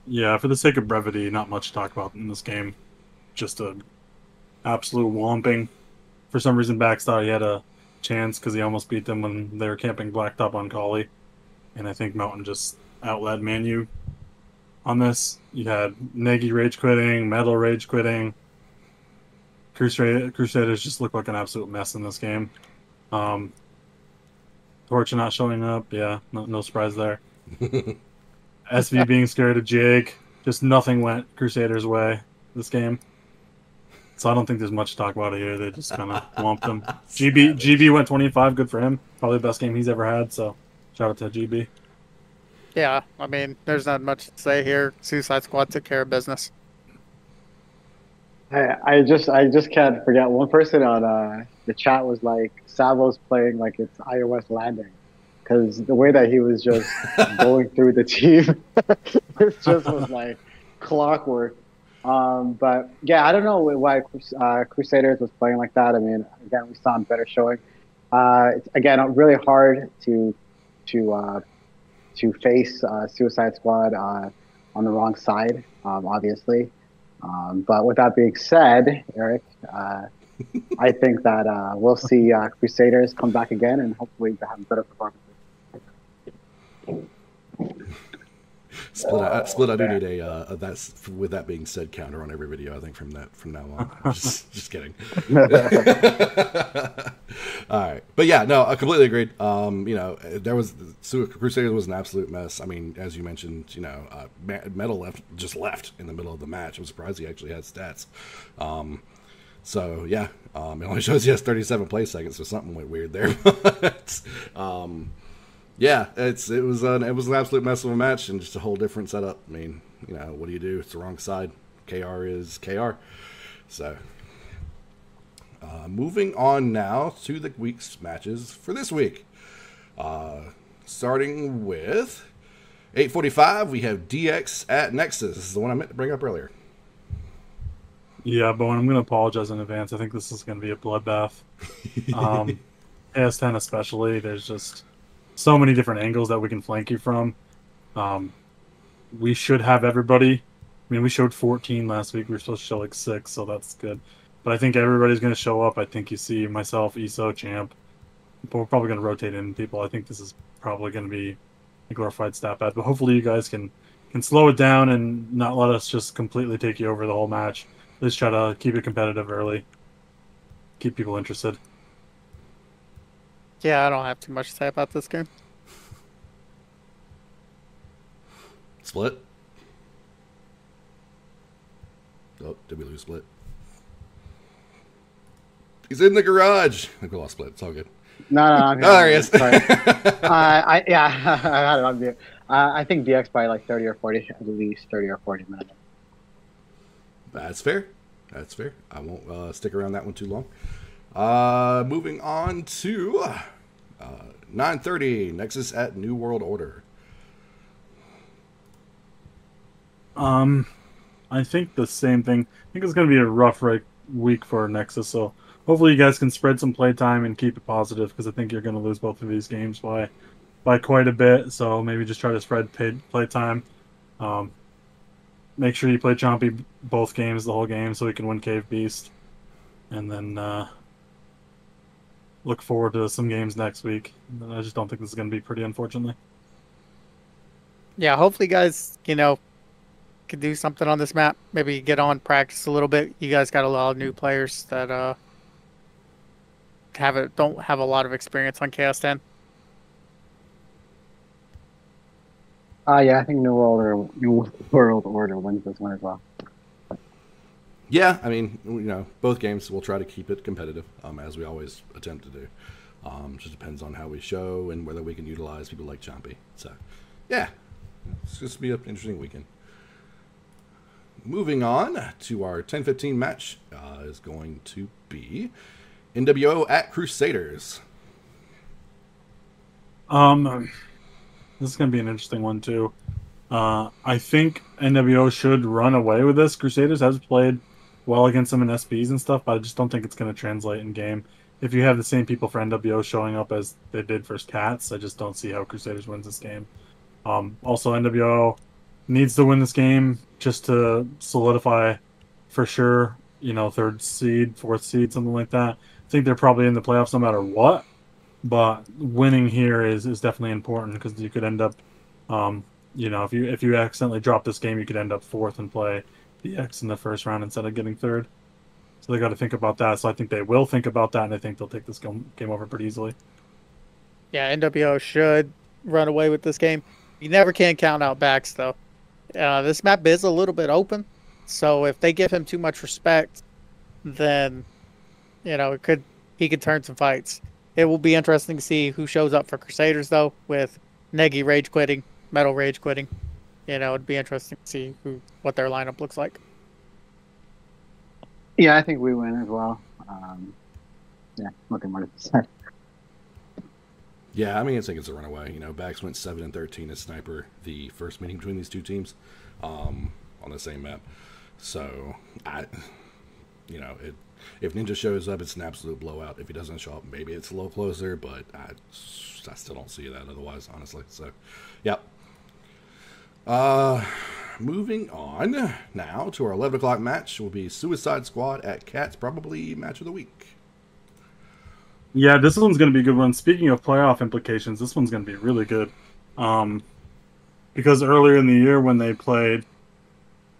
Yeah, for the sake of brevity, not much to talk about in this game. Just a absolute whomping. For some reason, Bax thought he had a chance because he almost beat them when they were camping Blacktop on Collie. And I think Mountain just outled Manu on this. You had Negi rage quitting, Metal rage quitting. Crusaders just look like an absolute mess in this game. Torch not showing up, yeah, no surprise there. SV being scared of Jake. Just nothing went Crusaders' way this game. So I don't think there's much to talk about here. They just kind of whomped them. GB went 25, good for him. Probably the best game he's ever had, so shout out to GB. Yeah, I mean, there's not much to say here. Suicide Squad took care of business. I just can't forget. One person on the chat was like, Savo's playing like it's iOS landing. Because the way that he was just going through the team, it just was like clockwork. But yeah, I don't know why Crusaders was playing like that. I mean, again, we saw a better showing. It's, again, really hard to face Suicide Squad on the wrong side, obviously. But with that being said, Eric, I think that we'll see Crusaders come back again and hopefully have better performances. Split. I do need a that's with that being said counter on every video. I think from now on. just kidding. All right, but yeah, no, I completely agreed. There was Crusaders was an absolute mess. I mean, as you mentioned, Metal left in the middle of the match. I'm surprised he actually had stats. So yeah, it only shows he has 37 play seconds, so something went weird there. But, yeah, it was an absolute mess of a match and just a whole different setup. I mean, what do you do? It's the wrong side. KR is KR. So, moving on now to the week's matches for this week. Starting with 8:45, we have DX at Nexus. This is the one I meant to bring up earlier. Yeah, Bowen, I'm going to apologize in advance. I think this is going to be a bloodbath. AS10 especially, there's just so many different angles that we can flank you from. We should have everybody. I mean, we showed 14 last week. We were supposed to show like 6, so that's good. But I think everybody's going to show up. I think you see myself, ESO, Champ. But we're probably going to rotate in people. I think this is probably going to be a glorified stat pad. But hopefully you guys can can slow it down and not let us just completely take you over the whole match. Just try to keep it competitive early, keep people interested. Yeah, I don't have too much to say about this game. Split. Oh, did we lose Split? He's in the garage. I think we lost Split. It's all good. No, I'm here. Oh, there he is. Sorry. I had it on mute. I think DX by like 30 or 40, at least 30 or 40 minutes. That's fair. That's fair. I won't stick around that one too long. Moving on to 9:30 Nexus at New World Order. I think the same thing. I think it's going to be a rough week for Nexus, so hopefully you guys can spread some playtime and keep it positive, because I think you're going to lose both of these games by quite a bit, so maybe just try to spread playtime. Make sure you play Chompy both games, the whole game, so we can win Cave Beast. And then look forward to some games next week. I just don't think this is going to be pretty, unfortunately. Yeah, hopefully, guys, can do something on this map. Maybe get on, practice a little bit. You guys got a lot of new players that don't have a lot of experience on Chaos 10. Yeah, I think New World Order wins this one as well. Yeah, I mean, both games we'll try to keep it competitive, as we always attempt to do. Just depends on how we show and whether we can utilize people like Chompy. So, yeah, it's just be an interesting weekend. Moving on to our 10:15 match is going to be NWO at Crusaders. This is going to be an interesting one, too. I think NWO should run away with this. Crusaders has played well against them in SPs and stuff, but I just don't think it's going to translate in game. If you have the same people for NWO showing up as they did for Cats, I just don't see how Crusaders wins this game. Also, NWO needs to win this game just to solidify for sure, third seed, fourth seed, something like that. I think they're probably in the playoffs no matter what. But winning here is definitely important, because you could end up, if you accidentally drop this game, you could end up fourth and play the X in the first round instead of getting third. So they got to think about that. So I think they will think about that, and I think they'll take this game over pretty easily. Yeah, NWO should run away with this game. You never can count out backs, though. This map is a little bit open, so if they give him too much respect, then he could turn some fights. It will be interesting to see who shows up for Crusaders, though, with Negi rage quitting, Metal rage quitting. It'd be interesting to see what their lineup looks like. Yeah, I think we win as well. Yeah, nothing more to say. Yeah, I mean, I think it's a runaway. Bax went 7-13 as Sniper the first meeting between these two teams on the same map. So, if Ninja shows up, it's an absolute blowout. If he doesn't show up, maybe it's a little closer, but I still don't see that otherwise, honestly. So, yeah. Moving on now to our 11 o'clock match will be Suicide Squad at Cats, probably match of the week. Yeah, this one's going to be a good one. Speaking of playoff implications, this one's going to be really good. Because earlier in the year when they played,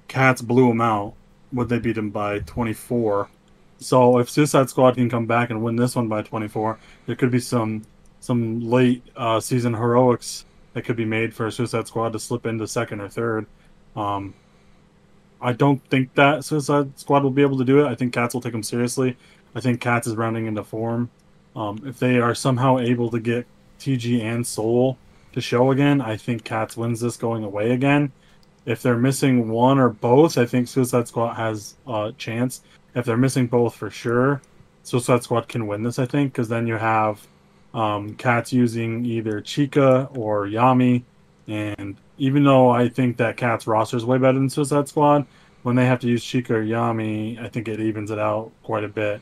Cats blew them out. They beat them by 24. So if Suicide Squad can come back and win this one by 24, there could be some late season heroics that could be made for Suicide Squad to slip into second or third. I don't think that Suicide Squad will be able to do it. I think Cats will take them seriously. I think Cats is rounding into form. If they are somehow able to get TG and Soul to show again, I think Cats wins this going away again. If they're missing one or both, I think Suicide Squad has a chance. If they're missing both for sure, Suicide Squad can win this, I think, because then you have Cats using either Chica or Yami. And even though I think that Cats roster is way better than Suicide Squad, when they have to use Chica or Yami, I think it evens it out quite a bit.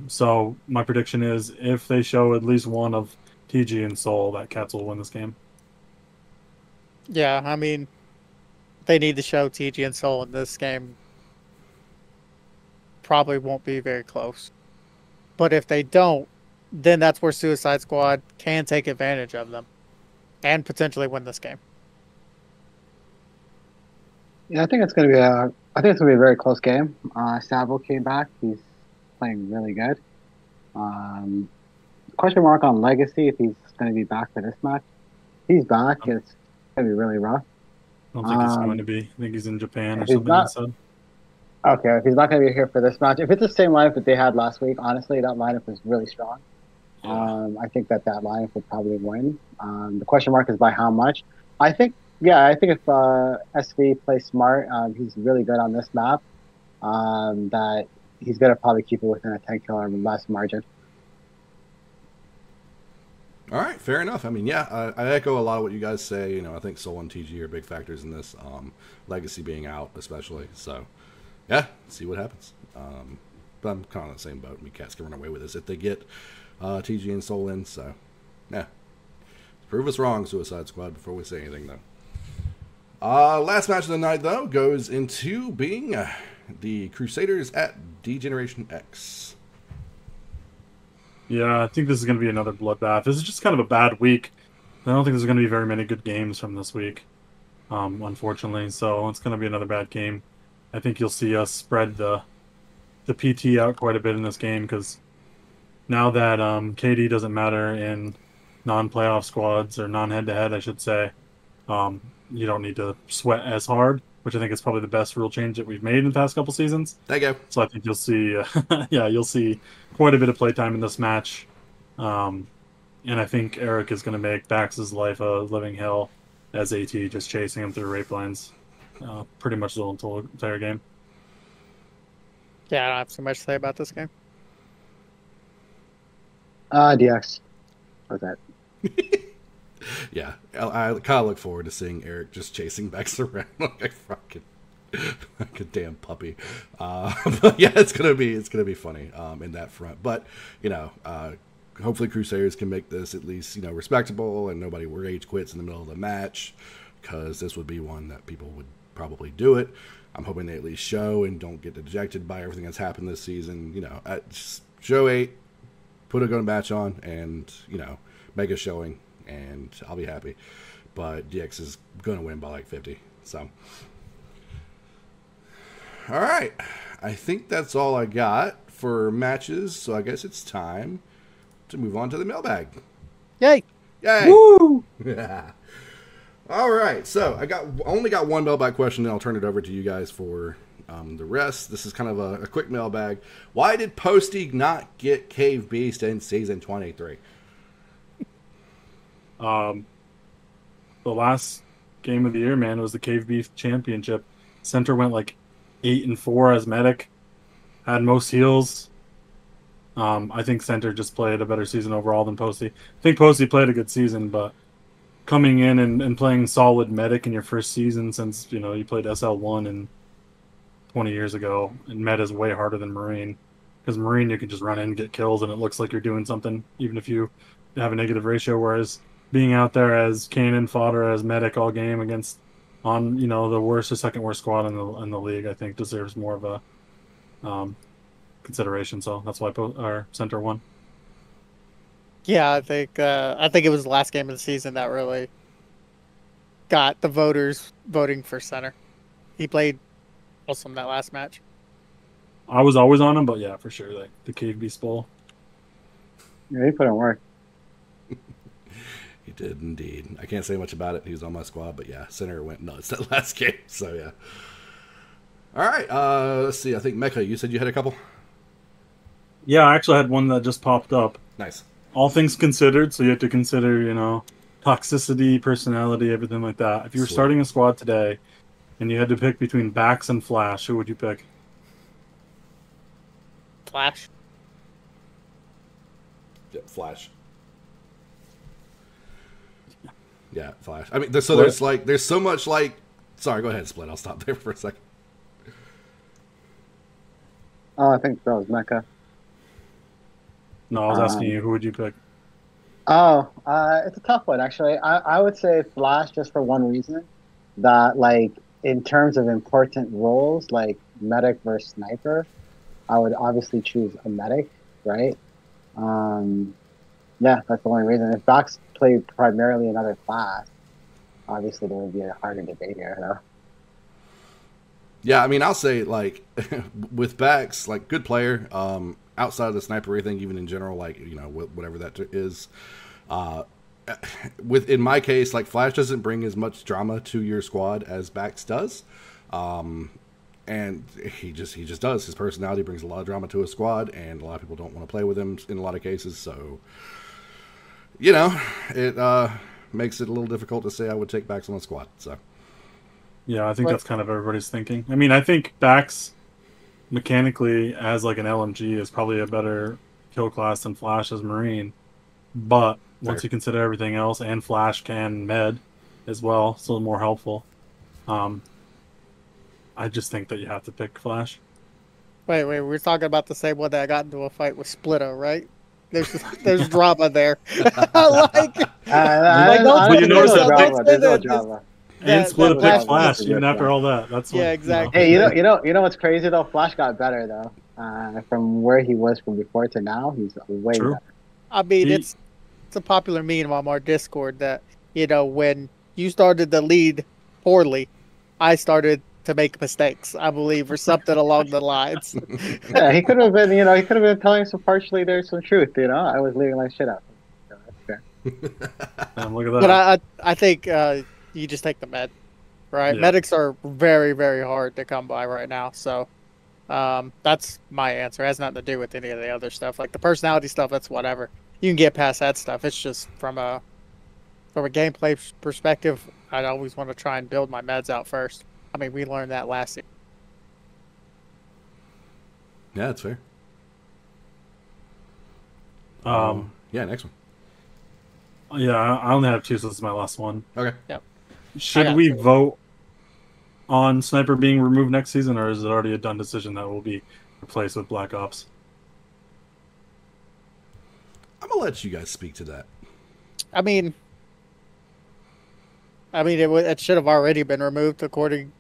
So my prediction is if they show at least one of TG and Soul, that Cats will win this game. Yeah, I mean, they need to show TG and Soul in this game. Probably won't be very close. But if they don't, then that's where Suicide Squad can take advantage of them and potentially win this game. Yeah, I think it's gonna be a very close game. Sabo came back. He's playing really good. Um, question mark on Legacy if he's gonna be back for this match. He's back. It's gonna be really rough. I don't think he's going to be. I think he's in Japan or If he's something. not, He said. okay, if he's not gonna be here for this match, if it's the same lineup that they had last week, honestly, that lineup is really strong. Yeah. I think that lineup would probably win. The question mark is by how much. I think if SV plays smart, he's really good on this map. That he's gonna probably keep it within a 10 kill or less margin. All right, fair enough. I mean, yeah, I echo a lot of what you guys say. I think Soul and TG are big factors in this. Legacy being out, especially. So, yeah, see what happens. But I'm kind of on the same boat. Cats can run away with this if they get TG and Soul in. So, yeah, prove us wrong, Suicide Squad. Before we say anything, though. Last match of the night, though, goes into being the Crusaders at D-Generation X. Yeah, I think this is going to be another bloodbath. This is just kind of a bad week. I don't think there's going to be very many good games from this week, unfortunately. So it's going to be another bad game. I think you'll see us spread the PT out quite a bit in this game because now that KD doesn't matter in non-playoff squads or non-head-to-head, I should say, you don't need to sweat as hard, which I think is probably the best rule change that we've made in the past couple seasons. Thank you. So I think you'll see, you'll see quite a bit of playtime in this match. And I think Eric is going to make Bax's life a living hell as AT, just chasing him through rape lines pretty much the entire game. Yeah, I don't have so much to say about this game. DX. What's that? Yeah, I kind of look forward to seeing Eric just chasing Bax around like a damn puppy. But yeah, it's gonna be funny in that front. But hopefully Crusaders can make this at least respectable and nobody rage quits in the middle of the match, because this would be one that people would probably do it. I'm hoping they at least show and don't get dejected by everything that's happened this season. At show 8, put a good match on, and make a showing, and I'll be happy. But DX is going to win by like 50. So, all right. I think that's all I got for matches. So I guess it's time to move on to the mailbag. Yay! Yay! Woo! All right. So I only got one mailbag question, and I'll turn it over to you guys for the rest. This is kind of a quick mailbag. Why did Posty not get Cave Beast in season 23? The last game of the year, man, was the Cave Beef Championship. Center went like 8-4 as medic, had most heals. I think Center just played a better season overall than Posty. I think Posty played a good season, but coming in and playing solid medic in your first season since you played SL1 and 20 years ago, and Meta is way harder than Marine, because Marine you can just run in and get kills and it looks like you're doing something even if you have a negative ratio, whereas being out there as cannon fodder as medic all game against the worst or second worst squad in the league, I think deserves more of a consideration. So that's why our Center won. Yeah, I think it was the last game of the season that really got the voters voting for Center. He played awesome that last match. I was always on him, but yeah, for sure, like the Cave Beast Bowl. Yeah, he put in work. He did indeed. I can't say much about it. He was on my squad, but yeah, Center went nuts that last game. So yeah. All right. Let's see. I think Mecca, you said you had a couple. Yeah, I actually had one that just popped up. Nice. All things considered, so you have to consider, toxicity, personality, everything like that. If you were starting a squad today and you had to pick between Bax and Flash, who would you pick? Flash. Yeah, Flash. Yeah, Flash. I mean, there's so much like. Sorry, go ahead, Split. I'll stop there for a second. Oh, I think that was Mecca. No, I was asking you, who would you pick? Oh, it's a tough one, actually. I would say Flash just for one reason. That, like, in terms of important roles, like medic versus sniper, I would obviously choose a medic, right? Yeah, that's the only reason. If Bax played primarily another class, obviously there would be a harder debate here, though. Yeah, I mean, I'll say, like, with Bax, like, good player. Outside of the sniper thing, even in general, like, you know, whatever that is. In my case, like, Flash doesn't bring as much drama to your squad as Bax does. And he just does. His personality brings a lot of drama to a squad, and a lot of people don't want to play with him in a lot of cases. So, you know, it makes it a little difficult to say I would take Bax on the squad. So, yeah, I think that's kind of everybody's thinking. I mean, I think Bax mechanically as like an LMG is probably a better kill class than Flash as Marine. But once you consider everything else, and Flash can med as well, so more helpful. I just think that you have to pick Flash. Wait, we're talking about the same one that got into a fight with Splittah, right? There's drama there. Like But you notice that there's no drama. And Splittah picked Flash is even after all that. That's what, yeah, exactly. Hey, you know what's crazy though? Flash got better though. From where he was from before to now, he's way better. I mean, it's a popular meme on our Discord that, you know, when you started to lead poorly, I started to make mistakes, I believe, or something along the lines. Yeah, he could have been, he could have been telling some there's some truth, I was leaving like shit out. So that's fair. Look at that. But I think you just take the med, right? Yeah. Medics are very, very hard to come by right now. So that's my answer. It has nothing to do with any of the other stuff. Like the personality stuff, that's whatever. You can get past that stuff. It's just from a gameplay perspective, I'd always want to try and build my meds out first. I mean, we learned that last year. Yeah, that's fair. Yeah, next one. Yeah, I only have two, so this is my last one. Okay. Yep. Should we vote on Sniper being removed next season, or is it already a done decision that will be replaced with Black Ops? I'm gonna let you guys speak to that. I mean, it should have already been removed, according,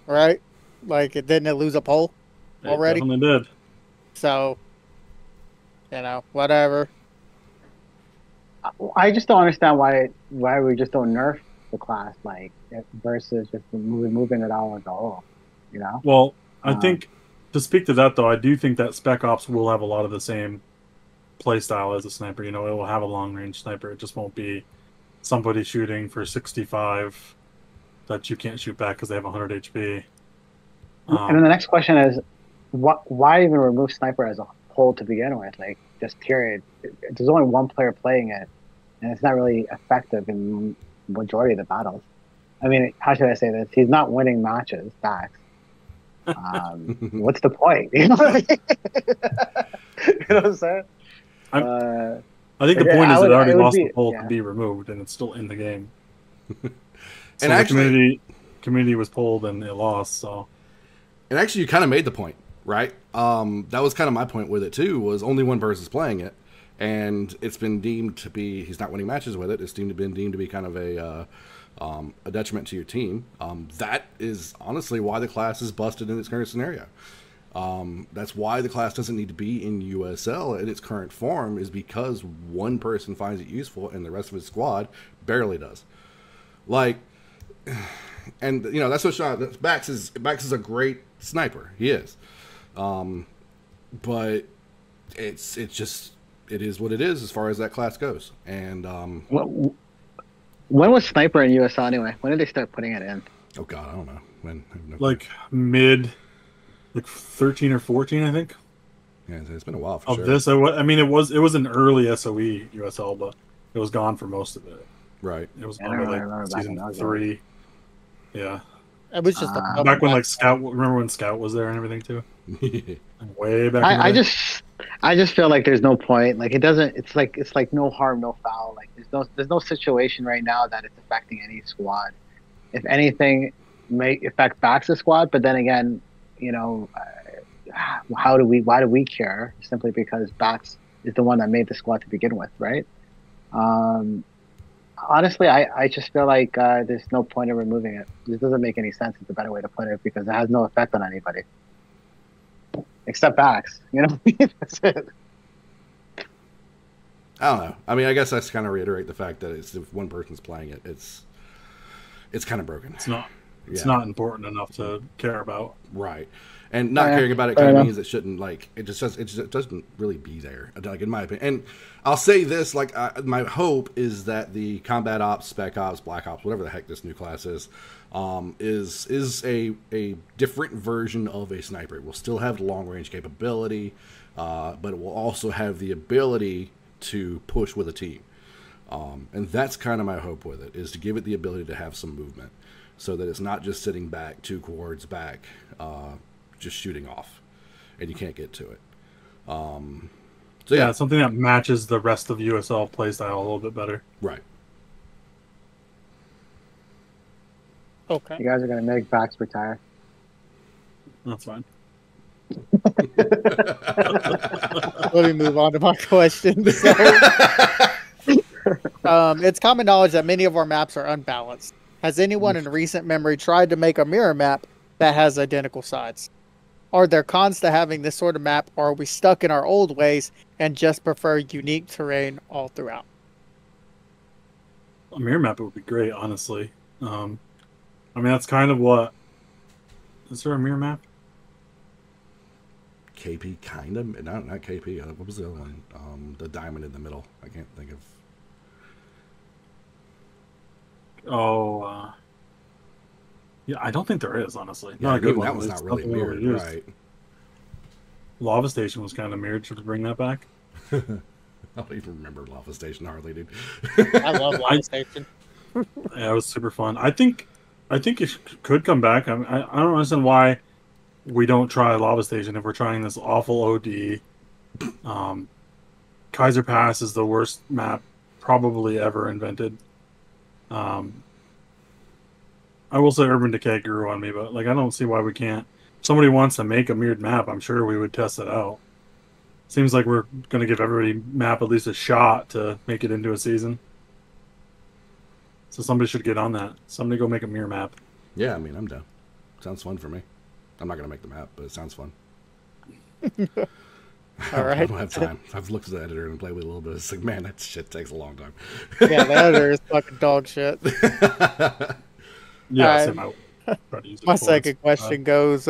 right? Like, it didn't lose a poll already? It definitely did. So, whatever. I just don't understand why we just don't nerf the class, like, versus just moving it all as a whole, Well, I think, to speak to that, though, I do think that Spec Ops will have a lot of the same playstyle as a sniper. It will have a long-range sniper. It just won't be somebody shooting for 65 that you can't shoot back because they have 100 HP. And then the next question is, why even remove sniper as a whole to begin with? Like, just period. There's only one player playing it, and it's not really effective in majority of the battles. I mean, how should I say this? He's not winning matches back. What's the point? You know what I'm saying? I think the point is it already lost the poll to be removed, and it's still in the game. So and actually, the community was polled and it lost. So, and actually, you kind of made the point, right? That was kind of my point with it too. Was only one person's playing it, and it's been deemed to be he's not winning matches with it. It's been deemed to be kind of a detriment to your team. That is honestly why the class is busted in its current scenario. That's why the class doesn't need to be in USL in its current form, is because one person finds it useful and the rest of his squad barely does. Like, and that's what Sean. Bax is a great sniper. He is, but it is what it is as far as that class goes. And when was sniper in USL anyway? When did they start putting it in? Oh God, I don't know when. Like mid. Like 13 or 14, I think. Yeah, it's been a while for sure. This, it was an early SOE USL, but it was gone for most of it. Right. It was gone by season 3. Yeah. It was just back when Scout. Remember when Scout was there and everything too? Way back. I just feel like there's no point. Like, it doesn't. It's like no harm, no foul. Like, there's no situation right now that it's affecting any squad. If anything, may affect Bax's squad, but then again. Why do we care? Simply because Bax is the one that made the squad to begin with, right? Honestly, I just feel like there's no point in removing it. This doesn't make any sense. It's a better way to put it because it has no effect on anybody. Except Bax, That's it. I don't know. I mean, I guess I kind of reiterate the fact that if one person's playing it, it's kind of broken. It's not. It's not important enough to care about. Right. And not caring about it kind of means it shouldn't, like, it just doesn't really be there, like, in my opinion. And I'll say this, like, my hope is that the Combat Ops, Spec Ops, Black Ops, whatever the heck this new class is a different version of a sniper. It will still have the long-range capability, but it will also have the ability to push with a team. And that's kind of my hope with it, is to give it the ability to have some movement, so that it's not just sitting back 2 cords back, just shooting off, and you can't get to it. So yeah, something that matches the rest of USL playstyle a little bit better. Right. Okay. You guys are gonna make Vax retire. That's fine. Let me move on to my question. So, it's common knowledge that many of our maps are unbalanced. Has anyone in recent memory tried to make a mirror map that has identical sides? Are there cons to having this sort of map, or are we stuck in our old ways and just prefer unique terrain all throughout? A mirror map would be great, honestly. I mean, that's kind of what... Is there a mirror map? KP, kind of. Not KP. What was the other one? The diamond in the middle. I can't think of... Yeah, I don't think there is, honestly. Yeah, not a good one. That was not really mirrored, right? Lava Station was kind of mirrored. Should we bring that back? I don't even remember Lava Station hardly, dude. I love Lava Station. Yeah, it was super fun. I think it could come back. I don't understand why we don't try Lava Station if we're trying this awful OD. Kaiser Pass is the worst map probably ever invented. I will say Urban Decay grew on me, but like I don't see why we can't. If somebody wants to make a mirrored map, I'm sure we would test it out. Seems like we're going to give every map at least a shot to make it into a season. So somebody should get on that. Somebody go make a mirror map. Yeah, I mean, I'm down. Sounds fun for me. I'm not going to make the map, but it sounds fun. All right. I don't have time. I've looked at the editor and played with a little bit. It's like, man, that shit takes a long time. Yeah, the editor is fucking dog shit. Yeah, my second question goes,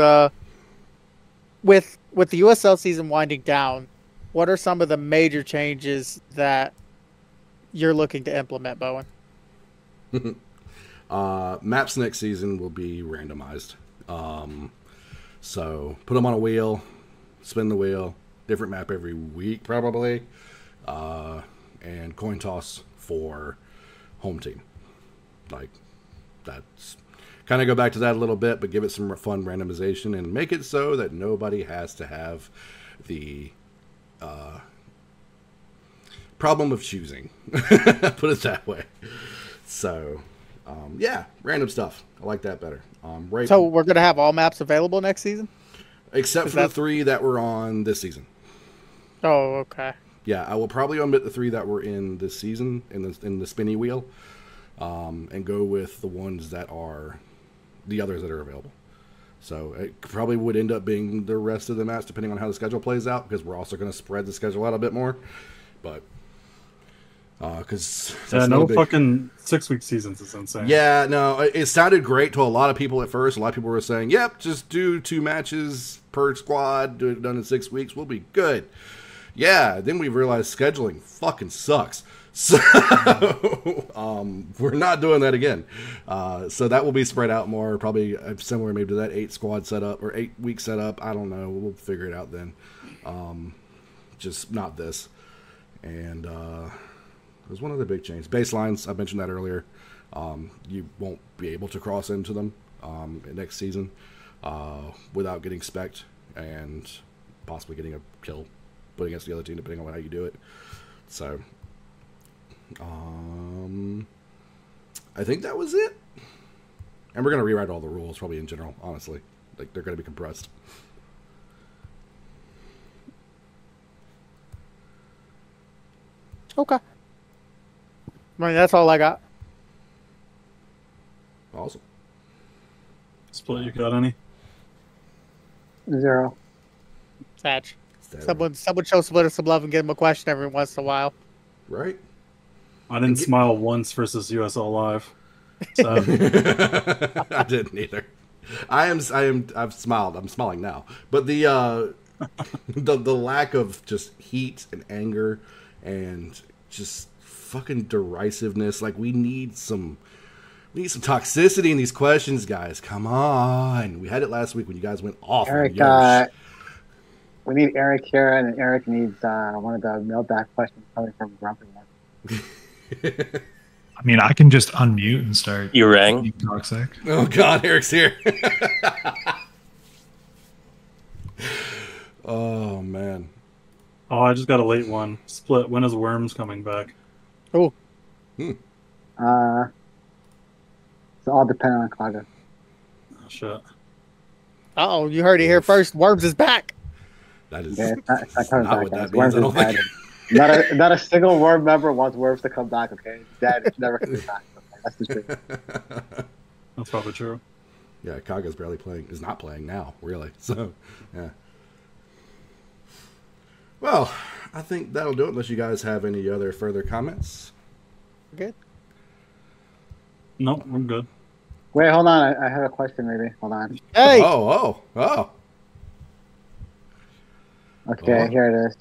with the USL season winding down, what are some of the major changes that you're looking to implement, Bowen? Maps next season will be randomized. So put them on a wheel, spin the wheel, different map every week probably, and coin toss for home team. Like, that's kind of go back to that a little bit, but give it some fun randomization and make it so that nobody has to have the problem of choosing. Put it that way. So, yeah, random stuff. I like that better. Right. So we're going to have all maps available next season? Except for the 3 that were on this season. Oh, okay. Yeah, I will probably omit the 3 that were in this season in the spinny wheel, and go with the ones that are the others that are available. So it probably would end up being the rest of the maps depending on how the schedule plays out, because we're also going to spread the schedule out a bit more. But because fucking 6-week seasons is insane. Yeah, no, it sounded great to a lot of people at first. A lot of people were saying, "Yep, just do 2 matches per squad, do it done in 6 weeks, we'll be good." Yeah, then we realized scheduling fucking sucks. So we're not doing that again. So that will be spread out more, probably similar maybe to that 8-squad setup or 8-week setup. I don't know. We'll figure it out then. Just not this. And there's one other big change. Baselines, I mentioned that earlier. You won't be able to cross into them next season without getting spec'd and possibly getting a kill put against the other team, depending on how you do it. So I think that was it. And we're going to rewrite all the rules, probably in general, honestly. Like, they're going to be compressed. Okay. I mean, that's all I got. Awesome. Split, you got any? 0. Satch. Someone show Splittah some love and give him a question every once in a while. Right? I didn't smile once versus USL Live. So I didn't either. I've smiled. I'm smiling now. But the lack of just heat and anger and just fucking derisiveness. Like we need some toxicity in these questions, guys. Come on. We had it last week when you guys went off Eric, on Yosh. we need Eric here, and Eric needs one of the mailbag questions coming from Grumpy. I mean, I can just unmute and start. You rang? being toxic. Oh God, Eric's here. Oh man. oh, I just got a late one. Split. When is Worms coming back? Oh, It's all dependent on Kaga. Oh, shit. oh, you heard it here first. Worms is back. That is Yeah, it's not coming not back. what that guys. means. Worms I don't is think. dead. Not a single Worm member wants Worms to come back. Okay, dead. It's never coming back. Okay? That's the truth. That's probably true. Yeah, Kaga's barely playing. Is not playing now, really. So, yeah. Well, I think that'll do it. Unless you guys have any other further comments. Good. No, I'm good. Wait, hold on. I have a question. Maybe. Hold on. Hey, Oh. Okay, Oh. here it is.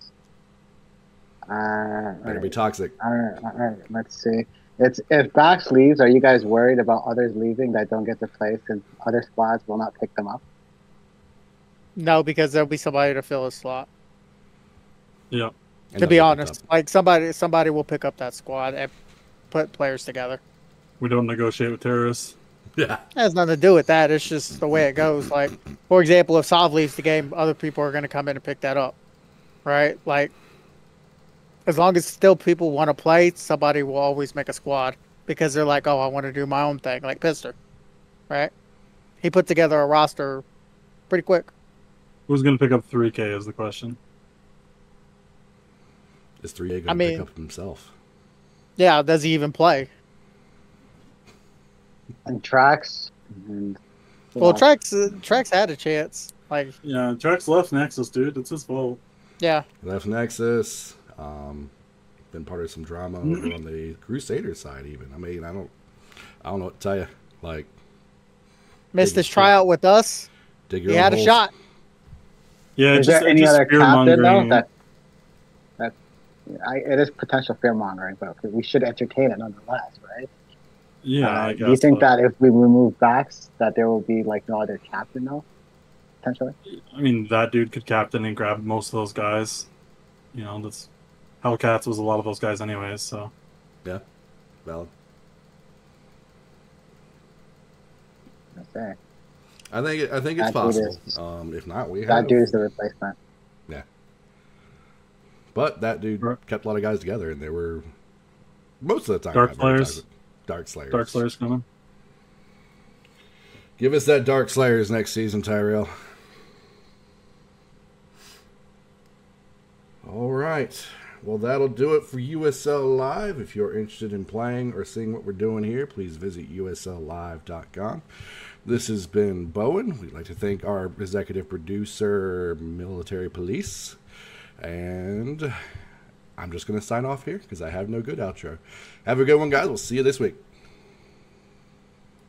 Better be toxic. All right. Let's see. It's if Bax leaves, are you guys worried about others leaving that don't get to play since other squads will not pick them up? no, because there'll be somebody to fill a slot. Yeah. And To be they'll pick honest, up. like somebody will pick up that squad and put players together. We don't negotiate with terrorists. Yeah. It has nothing to do with that. It's just the way it goes. Like, for example, if Sov leaves the game, other people are going to come in and pick that up, right? Like, as long as still people want to play, somebody will always make a squad because they're like, oh, I want to do my own thing, like Pister, right? He put together a roster pretty quick. Who's going to pick up 3K is the question. Is 3A going to I mean- pick up himself? Yeah, does he even play? And tracks. And, Well, Trax had a chance. Like, Yeah, Trax left Nexus, dude. It's his fault. yeah, Left Nexus. Been part of some drama over on the Crusader side. Even I mean, I don't know what to tell you. Like, missed Big his shit. tryout with us. dig your He own had a holes. shot. Yeah, is there any other captain though fear-mongering. it is potential fear mongering, but we should entertain it nonetheless, right? Yeah, I guess. do you think but- that if we remove backs, that there will be like no other captain though? Potentially. I mean, that dude could captain and grab most of those guys. You know, that's Hellcats was a lot of those guys anyways, so. Yeah, valid. Okay. I think it's That dude possible. is- If not, we have. That dude is the replacement. But that dude Right. kept a lot of guys together, and they were most of the time Dark not very Slayers. toxic. Dark Slayers. Dark Slayer's coming. Give us that Dark Slayers next season, Tyrell. All right. Well, that'll do it for USL Live. If you're interested in playing or seeing what we're doing here, please visit USLLive.com. This has been Bowen. We'd like to thank our executive producer, Military Police. And I'm just going to sign off here because I have no good outro. Have a good one, guys. We'll see you this week.